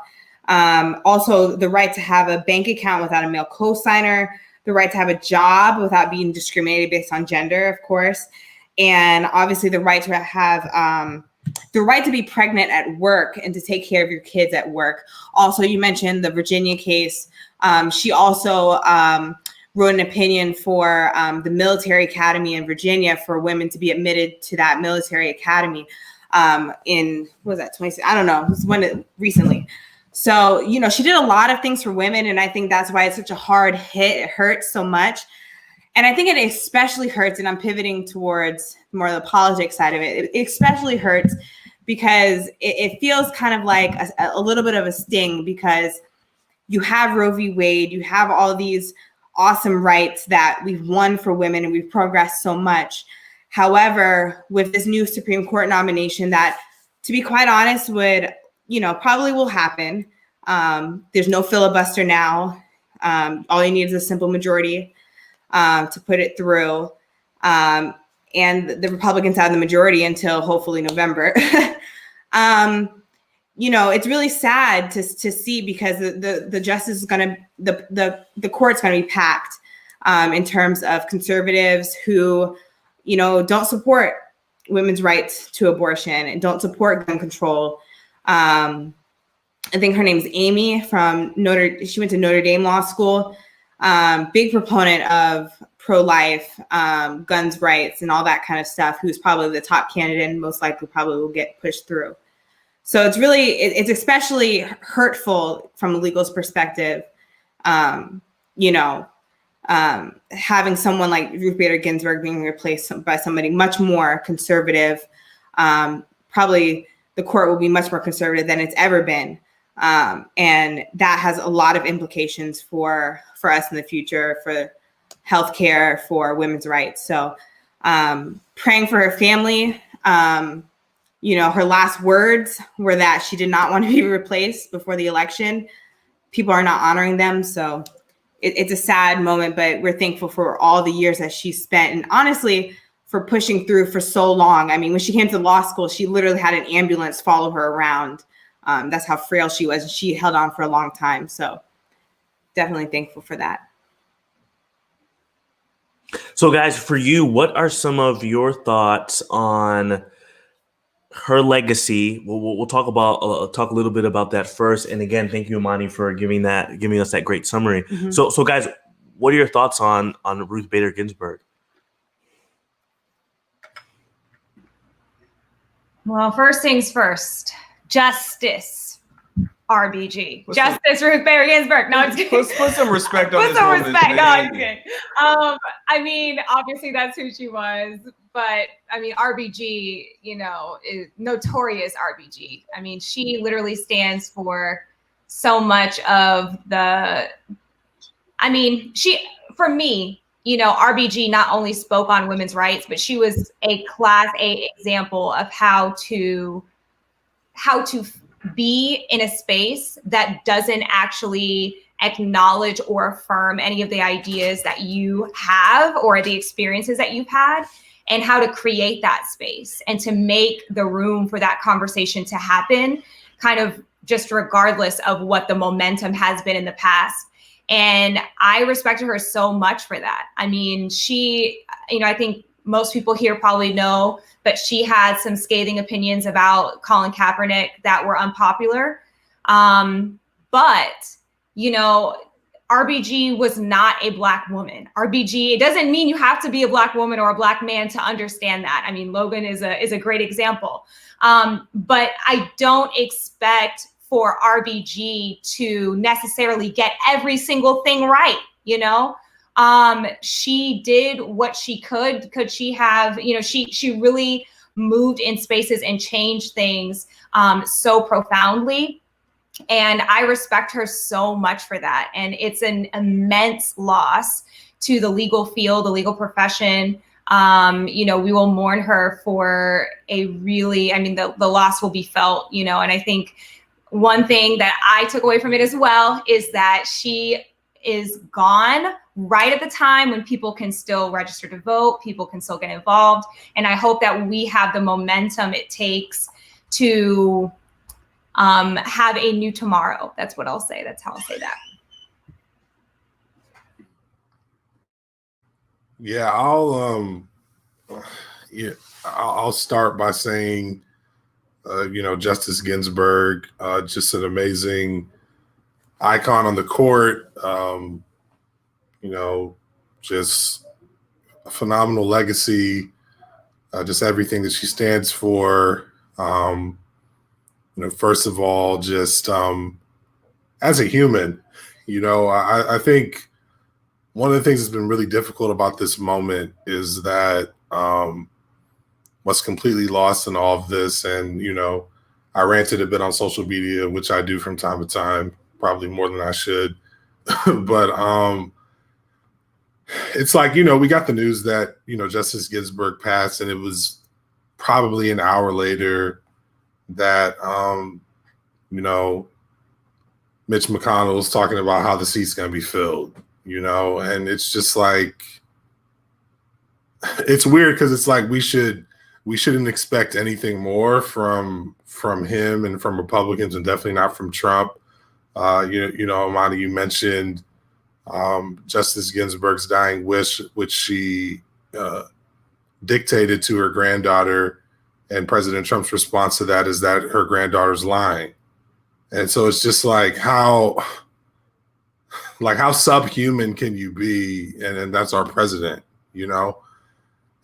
Also, the right to have a bank account without a male cosigner, the right to have a job without being discriminated based on gender, of course, and obviously the right to have the right to be pregnant at work and to take care of your kids at work. Also, you mentioned the Virginia case. She also wrote an opinion for the military academy in Virginia for women to be admitted to that military academy in, what was that, 26? I don't know. It was recently. So, you know, she did a lot of things for women, and I think that's why it's such a hard hit. It hurts so much. And I think it especially hurts, and I'm pivoting towards more of the politics side of it. It especially hurts because it feels kind of like a little bit of a sting, because you have Roe v. Wade, you have all these awesome rights that we've won for women and we've progressed so much. However, with this new Supreme Court nomination that, to be quite honest, would, you know, probably will happen. There's no filibuster now. All you need is a simple majority to put it through. And the Republicans have the majority until hopefully November. You know, it's really sad to see, because the justice is going to, the court's going to be packed in terms of conservatives who, you know, don't support women's rights to abortion and don't support gun control. I think her name's Amy from she went to Notre Dame Law School. Big proponent of pro-life, guns rights and all that kind of stuff, who's probably the top candidate and most likely probably will get pushed through. So it's really, it's especially hurtful from a legal's perspective, you know, having someone like Ruth Bader Ginsburg being replaced by somebody much more conservative. Probably the court will be much more conservative than it's ever been. And that has a lot of implications for us in the future, for healthcare, for women's rights. So praying for her family. You know, her last words were that she did not want to be replaced before the election. People are not honoring them. So it's a sad moment, but we're thankful for all the years that she spent. And honestly, for pushing through for so long. I mean, when she came to law school, she literally had an ambulance follow her around. That's how frail she was. And she held on for a long time. So definitely thankful for that. So guys, for you, what are some of your thoughts on her legacy? We'll talk a little bit about that first. And again, thank you, Imani, for giving us that great summary. Mm-hmm. So guys, what are your thoughts on Ruth Bader Ginsburg? Well, first things first, justice, RBG. Justice Ruth Bader Ginsburg. No, I'm just kidding. Put some respect on this Put some woman's respect. name. No, I'm kidding. I mean, obviously that's who she was. But I mean, RBG, you know, is notorious RBG. I mean, she literally stands for so much of for me, you know, RBG not only spoke on women's rights, but she was a class A example of how to be in a space that doesn't actually acknowledge or affirm any of the ideas that you have or the experiences that you've had, and how to create that space and to make the room for that conversation to happen, kind of just regardless of what the momentum has been in the past. And I respected her so much for that. I mean, she, you know, I think most people here probably know, but she had some scathing opinions about Colin Kaepernick that were unpopular. But, you know, RBG was not a Black woman. RBG, it doesn't mean you have to be a Black woman or a Black man to understand that. I mean, Logan is a great example. But I don't expect for RBG to necessarily get every single thing right, you know? She did what she could. Could she have, you know, she really moved in spaces and changed things so profoundly. And I respect her so much for that. And it's an immense loss to the legal field, the legal profession. You know, we will mourn her for a really, I mean, the loss will be felt, you know, and I think one thing that I took away from it as well is that she is gone right at the time when people can still register to vote, people can still get involved. And I hope that we have the momentum it takes to have a new tomorrow. That's what I'll say. That's how I'll say that. Yeah, I'll start by saying, Justice Ginsburg, just an amazing icon on the court. Just a phenomenal legacy. Just everything that she stands for. First of all, just as a human, I think one of the things that's been really difficult about this moment is that what's completely lost in all of this, and I ranted a bit on social media, which I do from time to time, probably more than I should, but it's like, we got the news that Justice Ginsburg passed, and it was probably an hour later that Mitch McConnell was talking about how the seat's going to be filled. And it's just like, it's weird because it's like we shouldn't expect anything more from him and from Republicans, and definitely not from Trump. Amanda, you mentioned Justice Ginsburg's dying wish, which she dictated to her granddaughter, and President Trump's response to that is that her granddaughter's lying. And so it's just like, how subhuman can you be? And that's our president,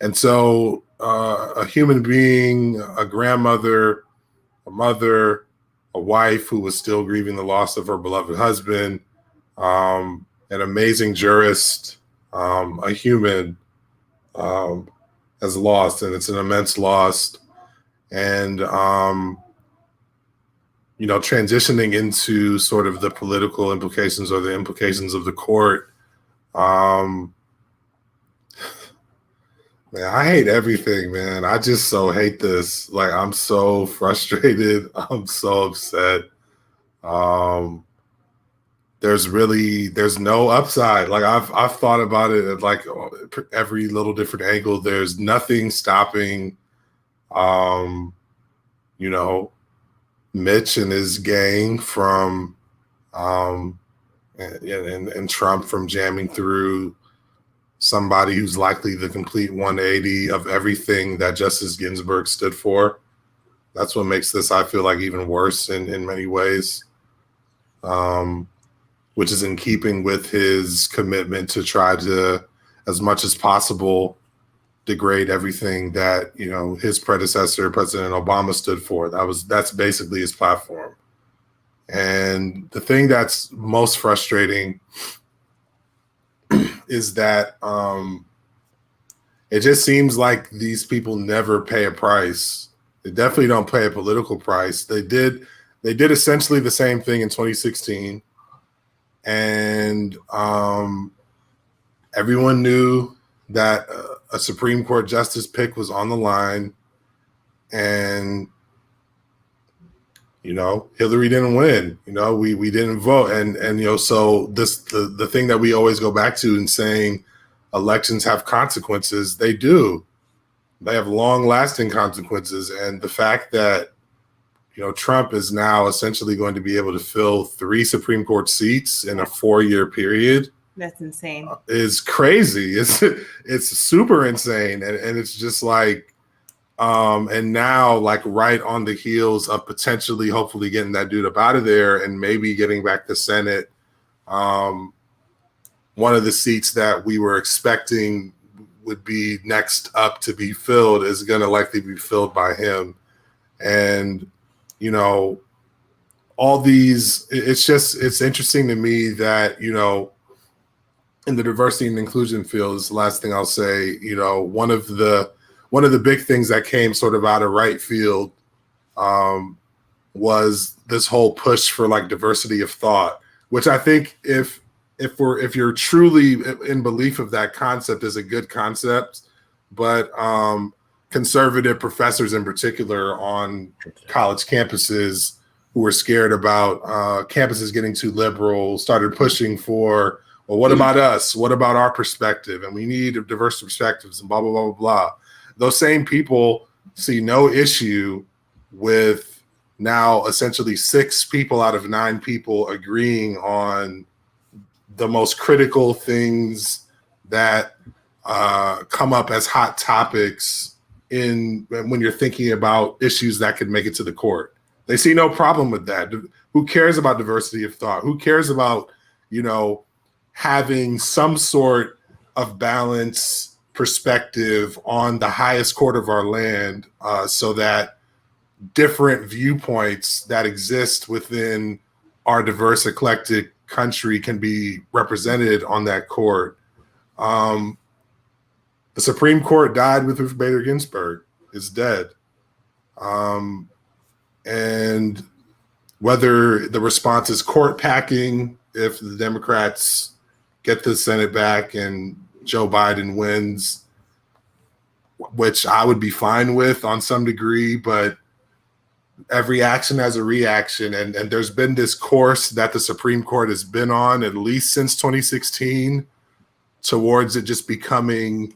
And so a human being, a grandmother, a mother, a wife who was still grieving the loss of her beloved husband, an amazing jurist, a human, has lost, and it's an immense loss. And transitioning into sort of the political implications or the implications of the court. Man, I hate everything, man. I just so hate this. Like, I'm so frustrated. I'm so upset. There's no upside. Like, I've thought about it at like every little different angle. There's nothing stopping, Mitch and his gang from, and Trump from jamming through somebody who's likely the complete 180 of everything that Justice Ginsburg stood for. That's what makes this, I feel like, even worse in many ways, which is in keeping with his commitment to try to, as much as possible, degrade everything that his predecessor, President Obama, stood for. That's basically his platform. And the thing that's most frustrating is that it just seems like these people never pay a price. They definitely don't pay a political price. They did essentially the same thing in 2016, and everyone knew that a Supreme Court justice pick was on the line, and Hillary didn't win. We didn't vote, and so the thing that we always go back to in saying elections have consequences, they do. They have long-lasting consequences, and the fact that Trump is now essentially going to be able to fill 3 Supreme Court seats in a 4-year period. That's insane. Is crazy. It's super insane. And it's just like, and now, like, right on the heels of potentially, hopefully getting that dude up out of there and maybe getting back the Senate, one of the seats that we were expecting would be next up to be filled is going to likely be filled by him. And, all these, it's interesting to me that, in the diversity and inclusion field, is the last thing I'll say, one of the big things that came sort of out of right field was this whole push for like diversity of thought, which I think if you're truly in belief of that concept is a good concept, but conservative professors in particular on college campuses who were scared about campuses getting too liberal started pushing for, well, what about us? What about our perspective? And we need diverse perspectives and blah, blah, blah, blah, blah. Those same people see no issue with now essentially 6 people out of 9 people agreeing on the most critical things that come up as hot topics when you're thinking about issues that could make it to the court. They see no problem with that. Who cares about diversity of thought? Who cares about, having some sort of balance perspective on the highest court of our land, so that different viewpoints that exist within our diverse, eclectic country can be represented on that court. The Supreme Court died with Ruth Bader Ginsburg. It's dead. And whether the response is court packing, if the Democrats get the Senate back and Joe Biden wins, which I would be fine with on some degree, but every action has a reaction. And there's been this course that the Supreme Court has been on at least since 2016 towards it just becoming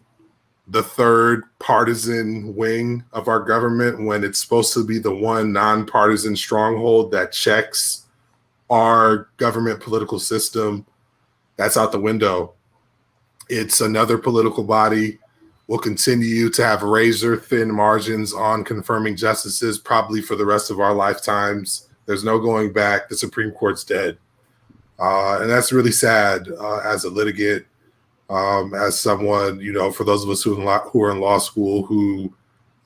the third partisan wing of our government, when it's supposed to be the one nonpartisan stronghold that checks our government political system. That's out the window. It's another political body. We'll continue to have razor thin margins on confirming justices probably for the rest of our lifetimes. There's no going back. The Supreme Court's dead. And that's really sad as a litigant, as someone, for those of us who are in law school who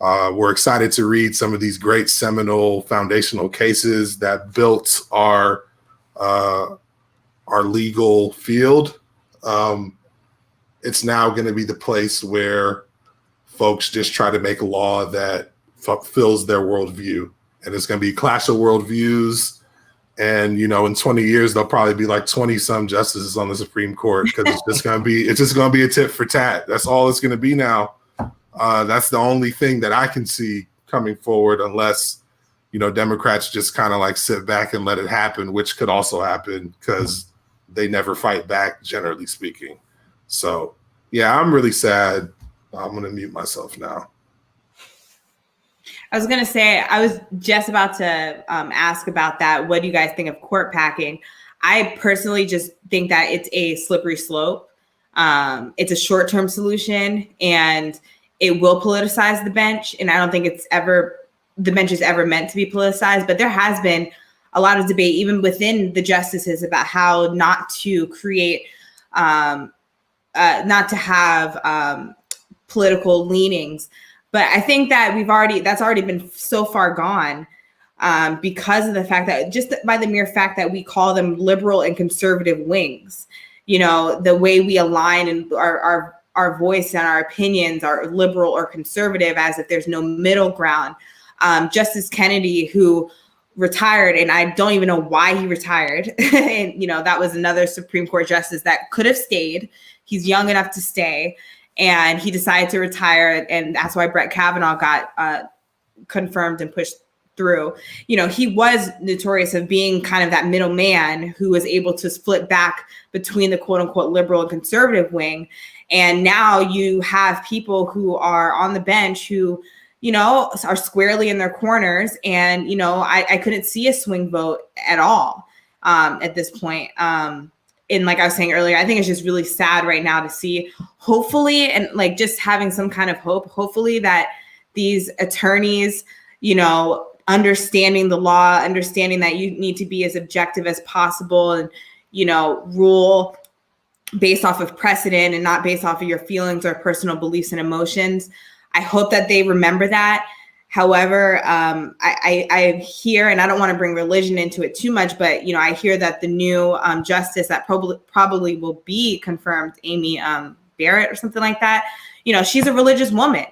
were excited to read some of these great seminal foundational cases that built our legal field. It's now going to be the place where folks just try to make a law that fulfills their worldview. And it's going to be a clash of worldviews. And, in 20 years, there'll probably be like 20 some justices on the Supreme Court, because it's just going to be a tit for tat. That's all it's going to be now. That's the only thing that I can see coming forward, unless, Democrats just kind of like sit back and let it happen, which could also happen because they never fight back, generally speaking. So, yeah, I'm really sad. I'm going to mute myself now. I was going to say, I was just about to ask about that. What do you guys think of court packing? I personally just think that it's a slippery slope. It's a short-term solution, and it will politicize the bench. And I don't think the bench is ever meant to be politicized. But there has been a lot of debate, even within the justices, about how not to create, not to have political leanings. But I think that that's already been so far gone because of the fact that, just by the mere fact that we call them liberal and conservative wings, the way we align and our voice and our opinions are liberal or conservative, as if there's no middle ground. Justice Kennedy, who retired, and I don't even know why he retired. And, that was another Supreme Court justice that could have stayed. He's young enough to stay. And he decided to retire, and that's why Brett Kavanaugh got confirmed and pushed through. He was notorious of being kind of that middleman who was able to split back between the quote unquote liberal and conservative wing. And now you have people who are on the bench who, are squarely in their corners. And, I couldn't see a swing vote at all at this point. And like I was saying earlier, I think it's just really sad right now to see, hopefully, and like just having some kind of hope, hopefully that these attorneys, understanding the law, understanding that you need to be as objective as possible and, rule based off of precedent and not based off of your feelings or personal beliefs and emotions. I hope that they remember that. However, I hear, and I don't want to bring religion into it too much, but, I hear that the new justice that probably will be confirmed, Amy Barrett or something like that, she's a religious woman,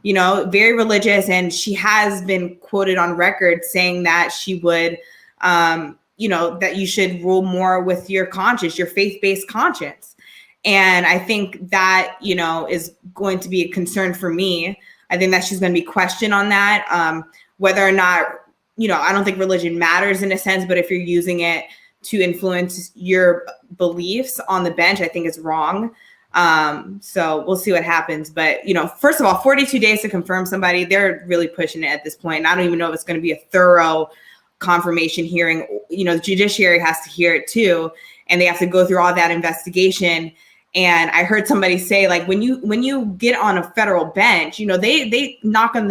very religious. And she has been quoted on record saying that she would, that you should rule more with your conscience, your faith-based conscience. And I think that, is going to be a concern for me. I think that she's going to be questioned on that, whether or not, I don't think religion matters in a sense, but if you're using it to influence your beliefs on the bench, I think it's wrong. So we'll see what happens. But, first of all, 42 days to confirm somebody, they're really pushing it at this point. And I don't even know if it's going to be a thorough confirmation hearing. You know, the judiciary has to hear it too, and they have to go through all that investigation. And I heard somebody say, like, when you get on a federal bench, you know, they knock on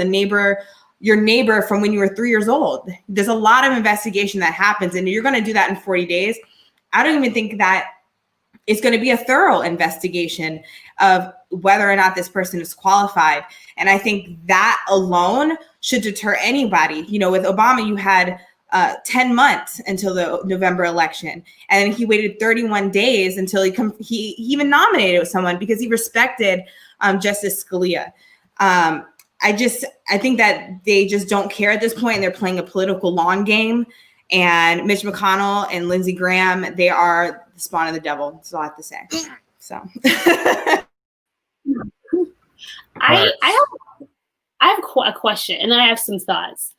your neighbor from when you were 3 years old. There's a lot of investigation that happens, and you're going to do that in 40 days. I don't even think that it's going to be a thorough investigation of whether or not this person is qualified. And I think that alone should deter anybody. You know, with Obama, you had 10 months until the November election. And then he waited 31 days until he even nominated someone because he respected Justice Scalia. I think that they just don't care at this point, and they're playing a political long game. And Mitch McConnell and Lindsey Graham, they are the spawn of the devil. That's all I have to say. So I have a question, and then I have some thoughts.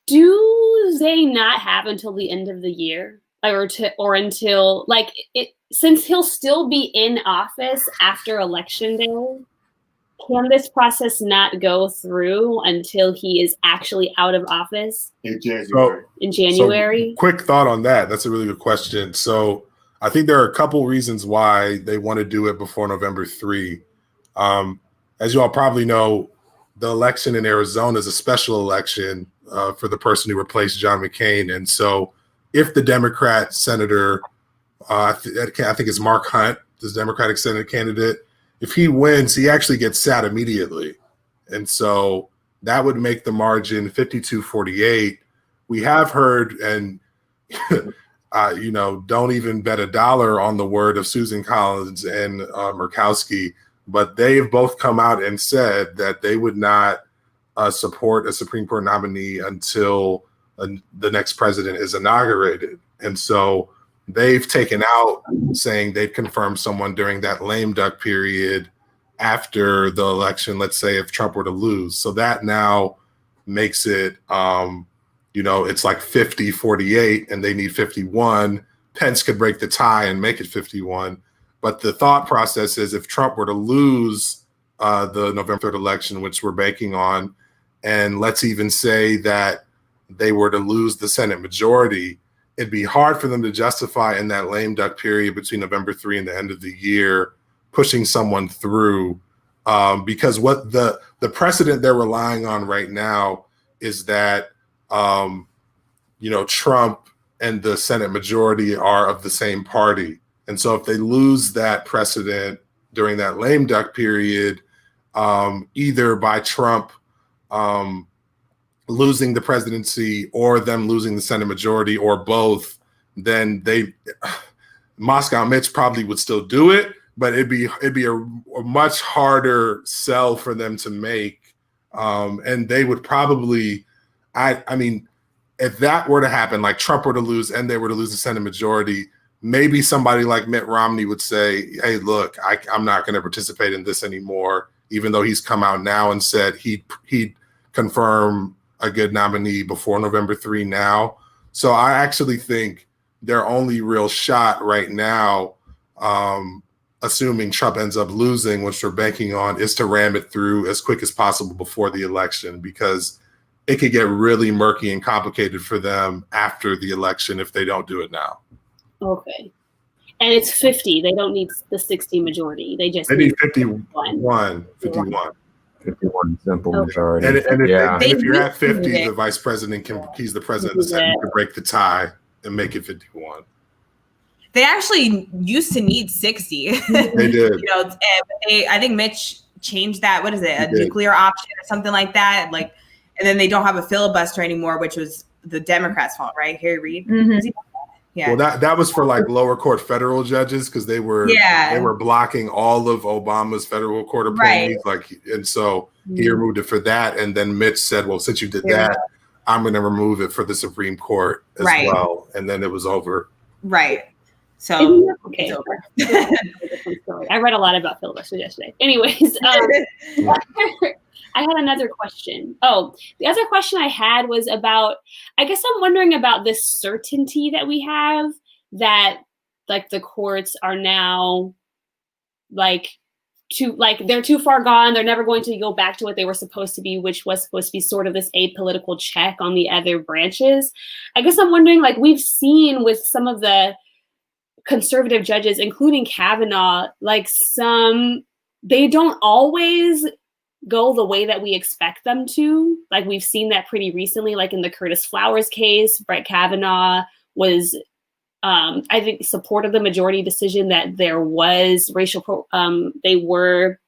Do they not have until the end of the year, or until like it? Since he'll still be in office after Election Day, can this process not go through until he is actually out of office in January? So quick thought on that. That's a really good question. So I think there are a couple reasons why they want to do it before November 3. As you all probably know, the election in Arizona is a special election for the person who replaced John McCain. And so if the Democrat senator, I think it's Mark Hunt, this Democratic Senate candidate, if he wins, he actually gets sat immediately. And so that would make the margin 52-48. We have heard, and you know, don't even bet $1 on the word of Susan Collins and Murkowski, but they've both come out and said that they would not support a Supreme Court nominee until the next president is inaugurated. And so they've taken out saying they've confirmed someone during that lame duck period after the election, let's say if Trump were to lose. So that now makes it, you know, it's like 50-48 and they need 51. Pence could break the tie and make it 51. But the thought process is if Trump were to lose the November 3rd election, which we're banking on, and let's even say that they were to lose the Senate majority, it'd be hard for them to justify in that lame duck period between November 3 and the end of the year pushing someone through, because what the precedent they're relying on right now is that you know, Trump and the Senate majority are of the same party. And so if they lose that precedent during that lame duck period, either by Trump losing the presidency or them losing the Senate majority or both, then Moscow Mitch probably would still do it, but it'd be a much harder sell for them to make. And they would probably, I mean, if that were to happen, like Trump were to lose and they were to lose the Senate majority, maybe somebody like Mitt Romney would say, hey, look, I'm not going to participate in this anymore, even though he's come out now and said he'd confirm a good nominee before November 3 now. So I actually think their only real shot right now, assuming Trump ends up losing, which we're banking on, is to ram it through as quick as possible before the election, because it could get really murky and complicated for them after the election if they don't do it now. Okay. And it's 50. They don't need the 60 majority. They need 51. 51 simple majority. And if you're at 50, the vice president he's the president of the Senate, you can break the tie and make it 51. They actually used to need 60. They did. You know, I think Mitch changed that. What is it? A nuclear option or something like that. Like, and then they don't have a filibuster anymore, which was the Democrats' fault, right? Harry Reid. Mm-hmm. Yeah. Well, that was for like lower court federal judges because they were blocking all of Obama's federal court appointees. Right. And so he removed it for that. And then Mitch said, well, since you did that, I'm going to remove it for the Supreme Court as well. And then it was over. Right. So okay. It's over. I read a lot about filibusters yesterday. Anyways, I had another question. Oh, the other question I had was about, I guess I'm wondering about this certainty that we have that like the courts are now like they're too far gone. They're never going to go back to what they were supposed to be, which was supposed to be sort of this apolitical check on the other branches. I guess I'm wondering, like, we've seen with some of the conservative judges, including Kavanaugh, like they don't always go the way that we expect them to. Like, we've seen that pretty recently, like in the Curtis Flowers case. Brett Kavanaugh was, I think, supported the majority decision that there was they were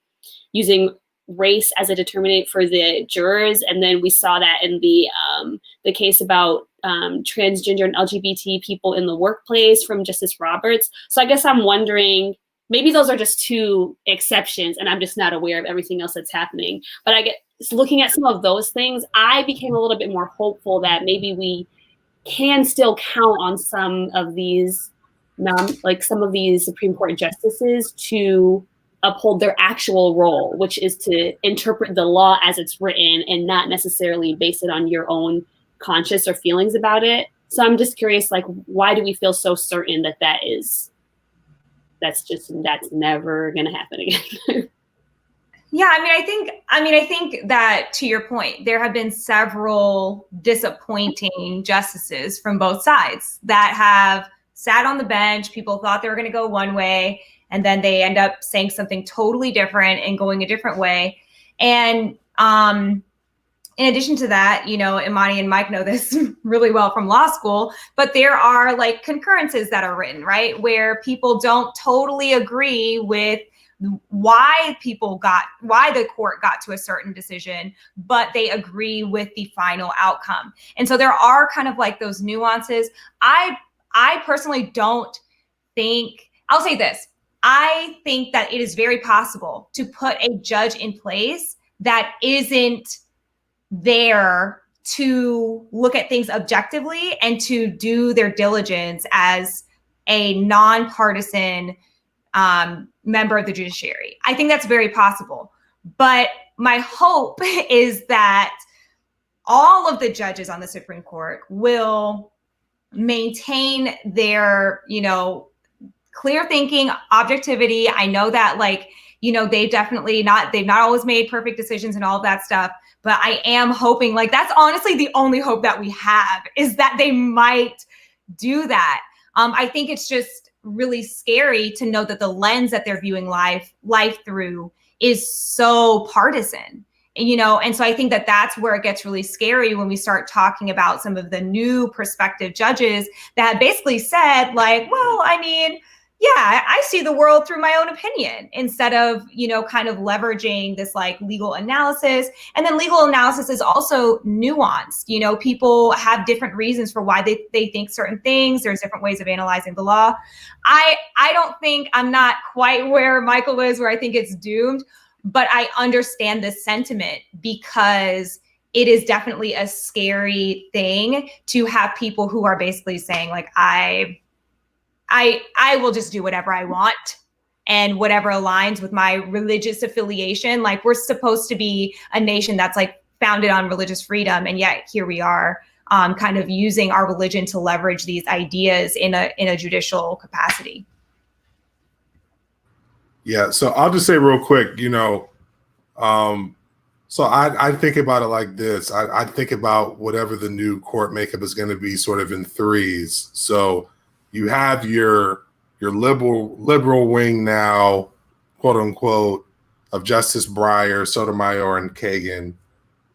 using race as a determinant for the jurors. And then we saw that in the case about transgender and LGBT people in the workplace from Justice Roberts. So I guess I'm wondering, maybe those are just two exceptions and I'm just not aware of everything else that's happening. But I guess looking at some of those things, I became a little bit more hopeful that maybe we can still count on some of these Supreme Court justices to uphold their actual role, which is to interpret the law as it's written and not necessarily base it on your own conscience or feelings about it. So I'm just curious, like, why do we feel so certain that that's never going to happen again? Yeah, I think that, to your point, there have been several disappointing justices from both sides that have sat on the bench. People thought they were going to go one way, and then they end up saying something totally different and going a different way. And in addition to that, you know, Imani and Mike know this really well from law school, but there are like concurrences that are written, right, where people don't totally agree with why the court got to a certain decision, but they agree with the final outcome. And so there are kind of like those nuances. I personally don't think, I'll say this, I think that it is very possible to put a judge in place that isn't there to look at things objectively and to do their diligence as a nonpartisan member of the judiciary. I think that's very possible. But my hope is that all of the judges on the Supreme Court will maintain their, you know, clear thinking, objectivity. I know that, like, you know, they've not always made perfect decisions and all of that stuff. But I am hoping, like, that's honestly the only hope that we have, is that they might do that. I think it's just really scary to know that the lens that they're viewing life through is so partisan, you know? And so I think that that's where it gets really scary when we start talking about some of the new prospective judges that basically said, like, well, I mean, yeah, I see the world through my own opinion, instead of, you know, kind of leveraging this like legal analysis. And then legal analysis is also nuanced. You know, people have different reasons for why they think certain things. There's different ways of analyzing the law. I don't think, I'm not quite where Michael is, where I think it's doomed, but I understand the sentiment, because it is definitely a scary thing to have people who are basically saying, like, I will just do whatever I want and whatever aligns with my religious affiliation. Like, we're supposed to be a nation that's like founded on religious freedom. And yet here we are kind of using our religion to leverage these ideas in a judicial capacity. Yeah. So I'll just say real quick, you know, so I think about it like this. I think about whatever the new court makeup is going to be sort of in threes. So you have your liberal wing now, quote unquote, of Justice Breyer, Sotomayor, and Kagan.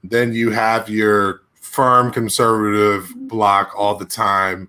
Then you have your firm conservative bloc all the time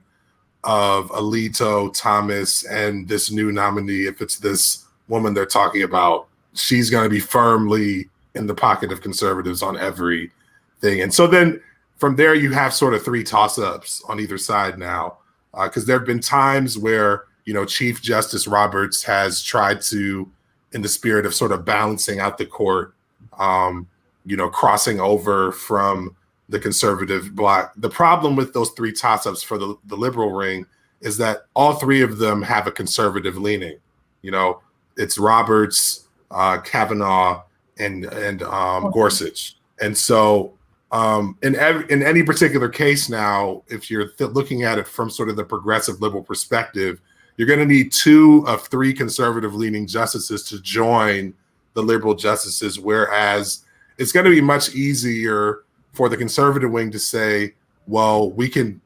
of Alito, Thomas, and this new nominee. If it's this woman they're talking about, she's going to be firmly in the pocket of conservatives on everything. And so then from there, you have sort of three toss-ups on either side now. Because there have been times where, you know, Chief Justice Roberts has tried to, in the spirit of sort of balancing out the court, you know, crossing over from the conservative bloc. The problem with those three toss-ups for the liberal ring is that all three of them have a conservative leaning. You know, it's Roberts, Kavanaugh, and Gorsuch. And so in any particular case now, if you're looking at it from sort of the progressive liberal perspective, you're going to need 2 of 3 conservative leaning justices to join the liberal justices, whereas it's going to be much easier for the conservative wing to say, well, we can,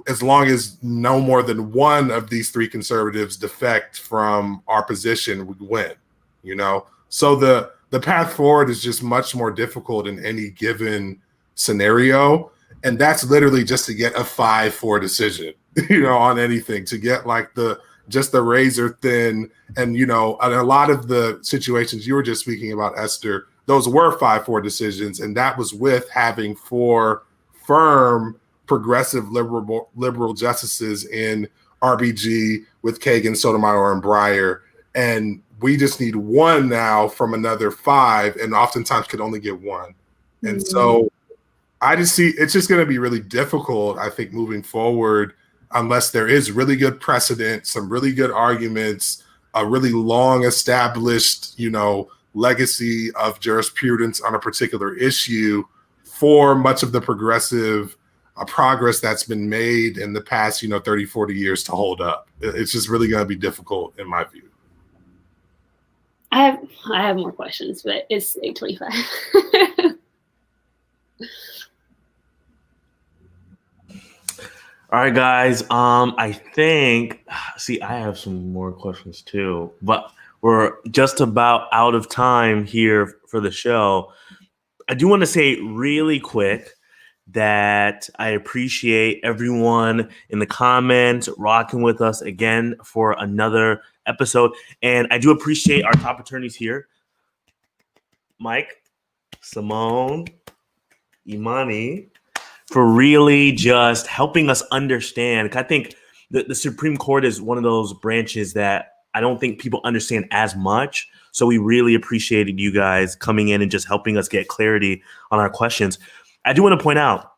as long as no more than one of these three conservatives defect from our position, we win, you know? So the path forward is just much more difficult in any given scenario. And that's literally just to get a 5-4 decision, you know, on anything, to get like just the razor thin. And, you know, and a lot of the situations you were just speaking about, Esther, those were 5-4 decisions. And that was with having 4 firm progressive liberal justices in RBG with Kagan, Sotomayor, and Breyer. And we just need one now from another 5, and oftentimes could only get one. And so I just see it's just going to be really difficult, I think, moving forward, unless there is really good precedent, some really good arguments, a really long established, you know, legacy of jurisprudence on a particular issue for much of the progressive progress that's been made in the past, you know, 30, 40 years to hold up. It's just really going to be difficult in my view. I have more questions, but it's 8:25. All right, guys. I think, I have some more questions too, but we're just about out of time here for the show. I do want to say really quick that I appreciate everyone in the comments rocking with us again for another episode. And I do appreciate our top attorneys here, Mike, Simone, Imani, for really just helping us understand. I think the Supreme Court is one of those branches that I don't think people understand as much. So we really appreciated you guys coming in and just helping us get clarity on our questions. I do want to point out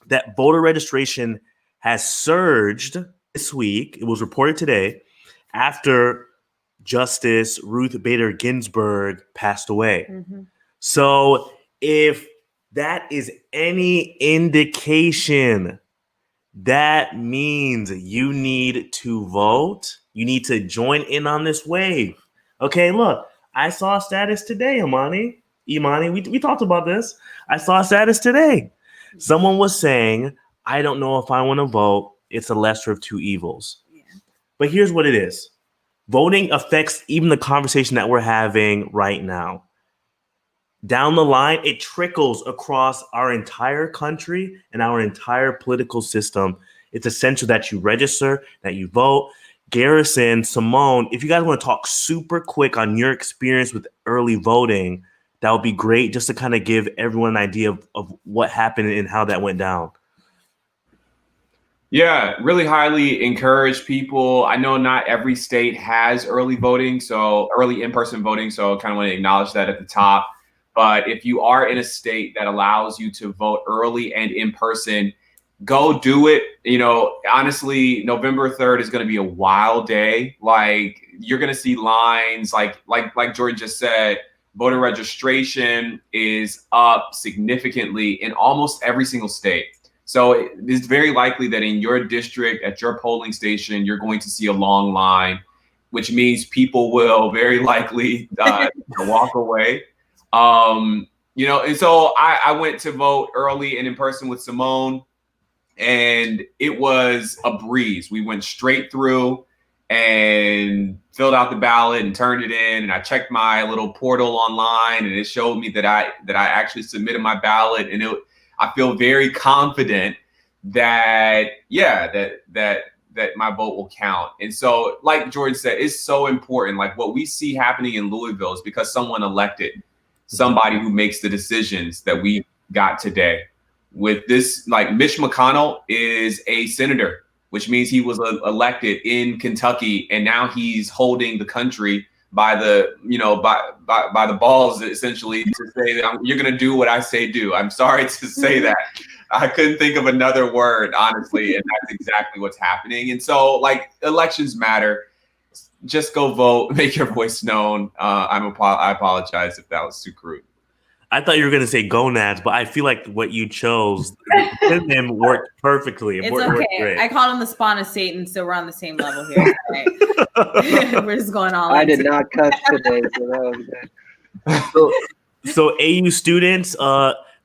that voter registration has surged this week. It was reported today after Justice Ruth Bader Ginsburg passed away. So if that is any indication, that means you need to vote. You need to join in on this wave. Okay, look, I saw a status today, Imani, we talked about this. I saw a status today. Someone was saying, I don't know if I want to vote. It's a lesser of two evils. Yeah. But here's what it is. Voting affects even the conversation that we're having right now. Down the line, it trickles across our entire country and our entire political system. It's essential that you register, that you vote. Garrison, Simone, if you guys want to talk super quick on your experience with early voting, that would be great, just to kind of give everyone an idea of what happened and how that went down. Yeah, really highly encourage people. I know not every state has early voting, so early in-person voting, so I kind of want to acknowledge that at the top. But if you are in a state that allows you to vote early and in person, go do it. You know, honestly, November 3rd is going to be a wild day. Like, you're going to see lines like Jordan just said. Voter registration is up significantly in almost every single state. So it's very likely that in your district, at your polling station, you're going to see a long line, which means people will very likely walk away. You know, and so I went to vote early and in person with Simone, and it was a breeze. We went straight through and filled out the ballot and turned it in. And I checked my little portal online, and it showed me that I actually submitted my ballot. And I feel very confident that my vote will count. And so, like Jordan said, it's so important. Like, what we see happening in Louisville is because someone elected somebody who makes the decisions that we got today. With this, like, Mitch McConnell is a senator, which means he was elected in Kentucky, and now he's holding the country by the, by the balls, essentially, to say that you're going to do what I say do. I'm sorry to say that. I couldn't think of another word, honestly, and that's exactly what's happening. And so, like, elections matter. Just go vote, make your voice known. I apologize if that was too crude. I thought you were going to say gonads, but I feel like what you chose, the worked perfectly. It's okay. I called him the spawn of Satan, so we're on the same level here. We're just going all I did not cuss today, so that was good. So AU students,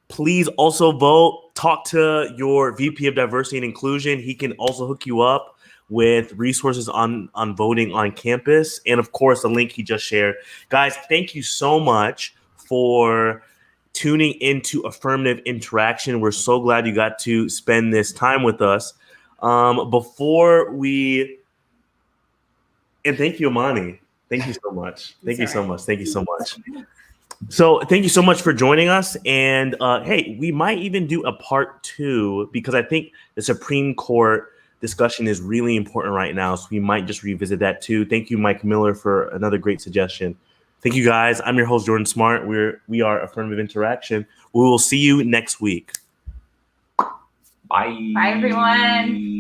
please also vote. Talk to your VP of Diversity and Inclusion. He can also hook you up with resources on voting on campus. And of course, the link he just shared. Guys, thank you so much for tuning into Affirmative Interaction. We're so glad you got to spend this time with us. Before we, and thank you, Amani. Thank you so much. Thank you so much. Thank you so much. So thank you so much for joining us. And hey, we might even do a part 2 because I think the Supreme Court discussion is really important right now. So we might just revisit that too. Thank you, Mike Miller, for another great suggestion. Thank you, guys. I'm your host, Jordan Smart. We are Affirmative Interaction. We will see you next week. Bye. Bye, everyone.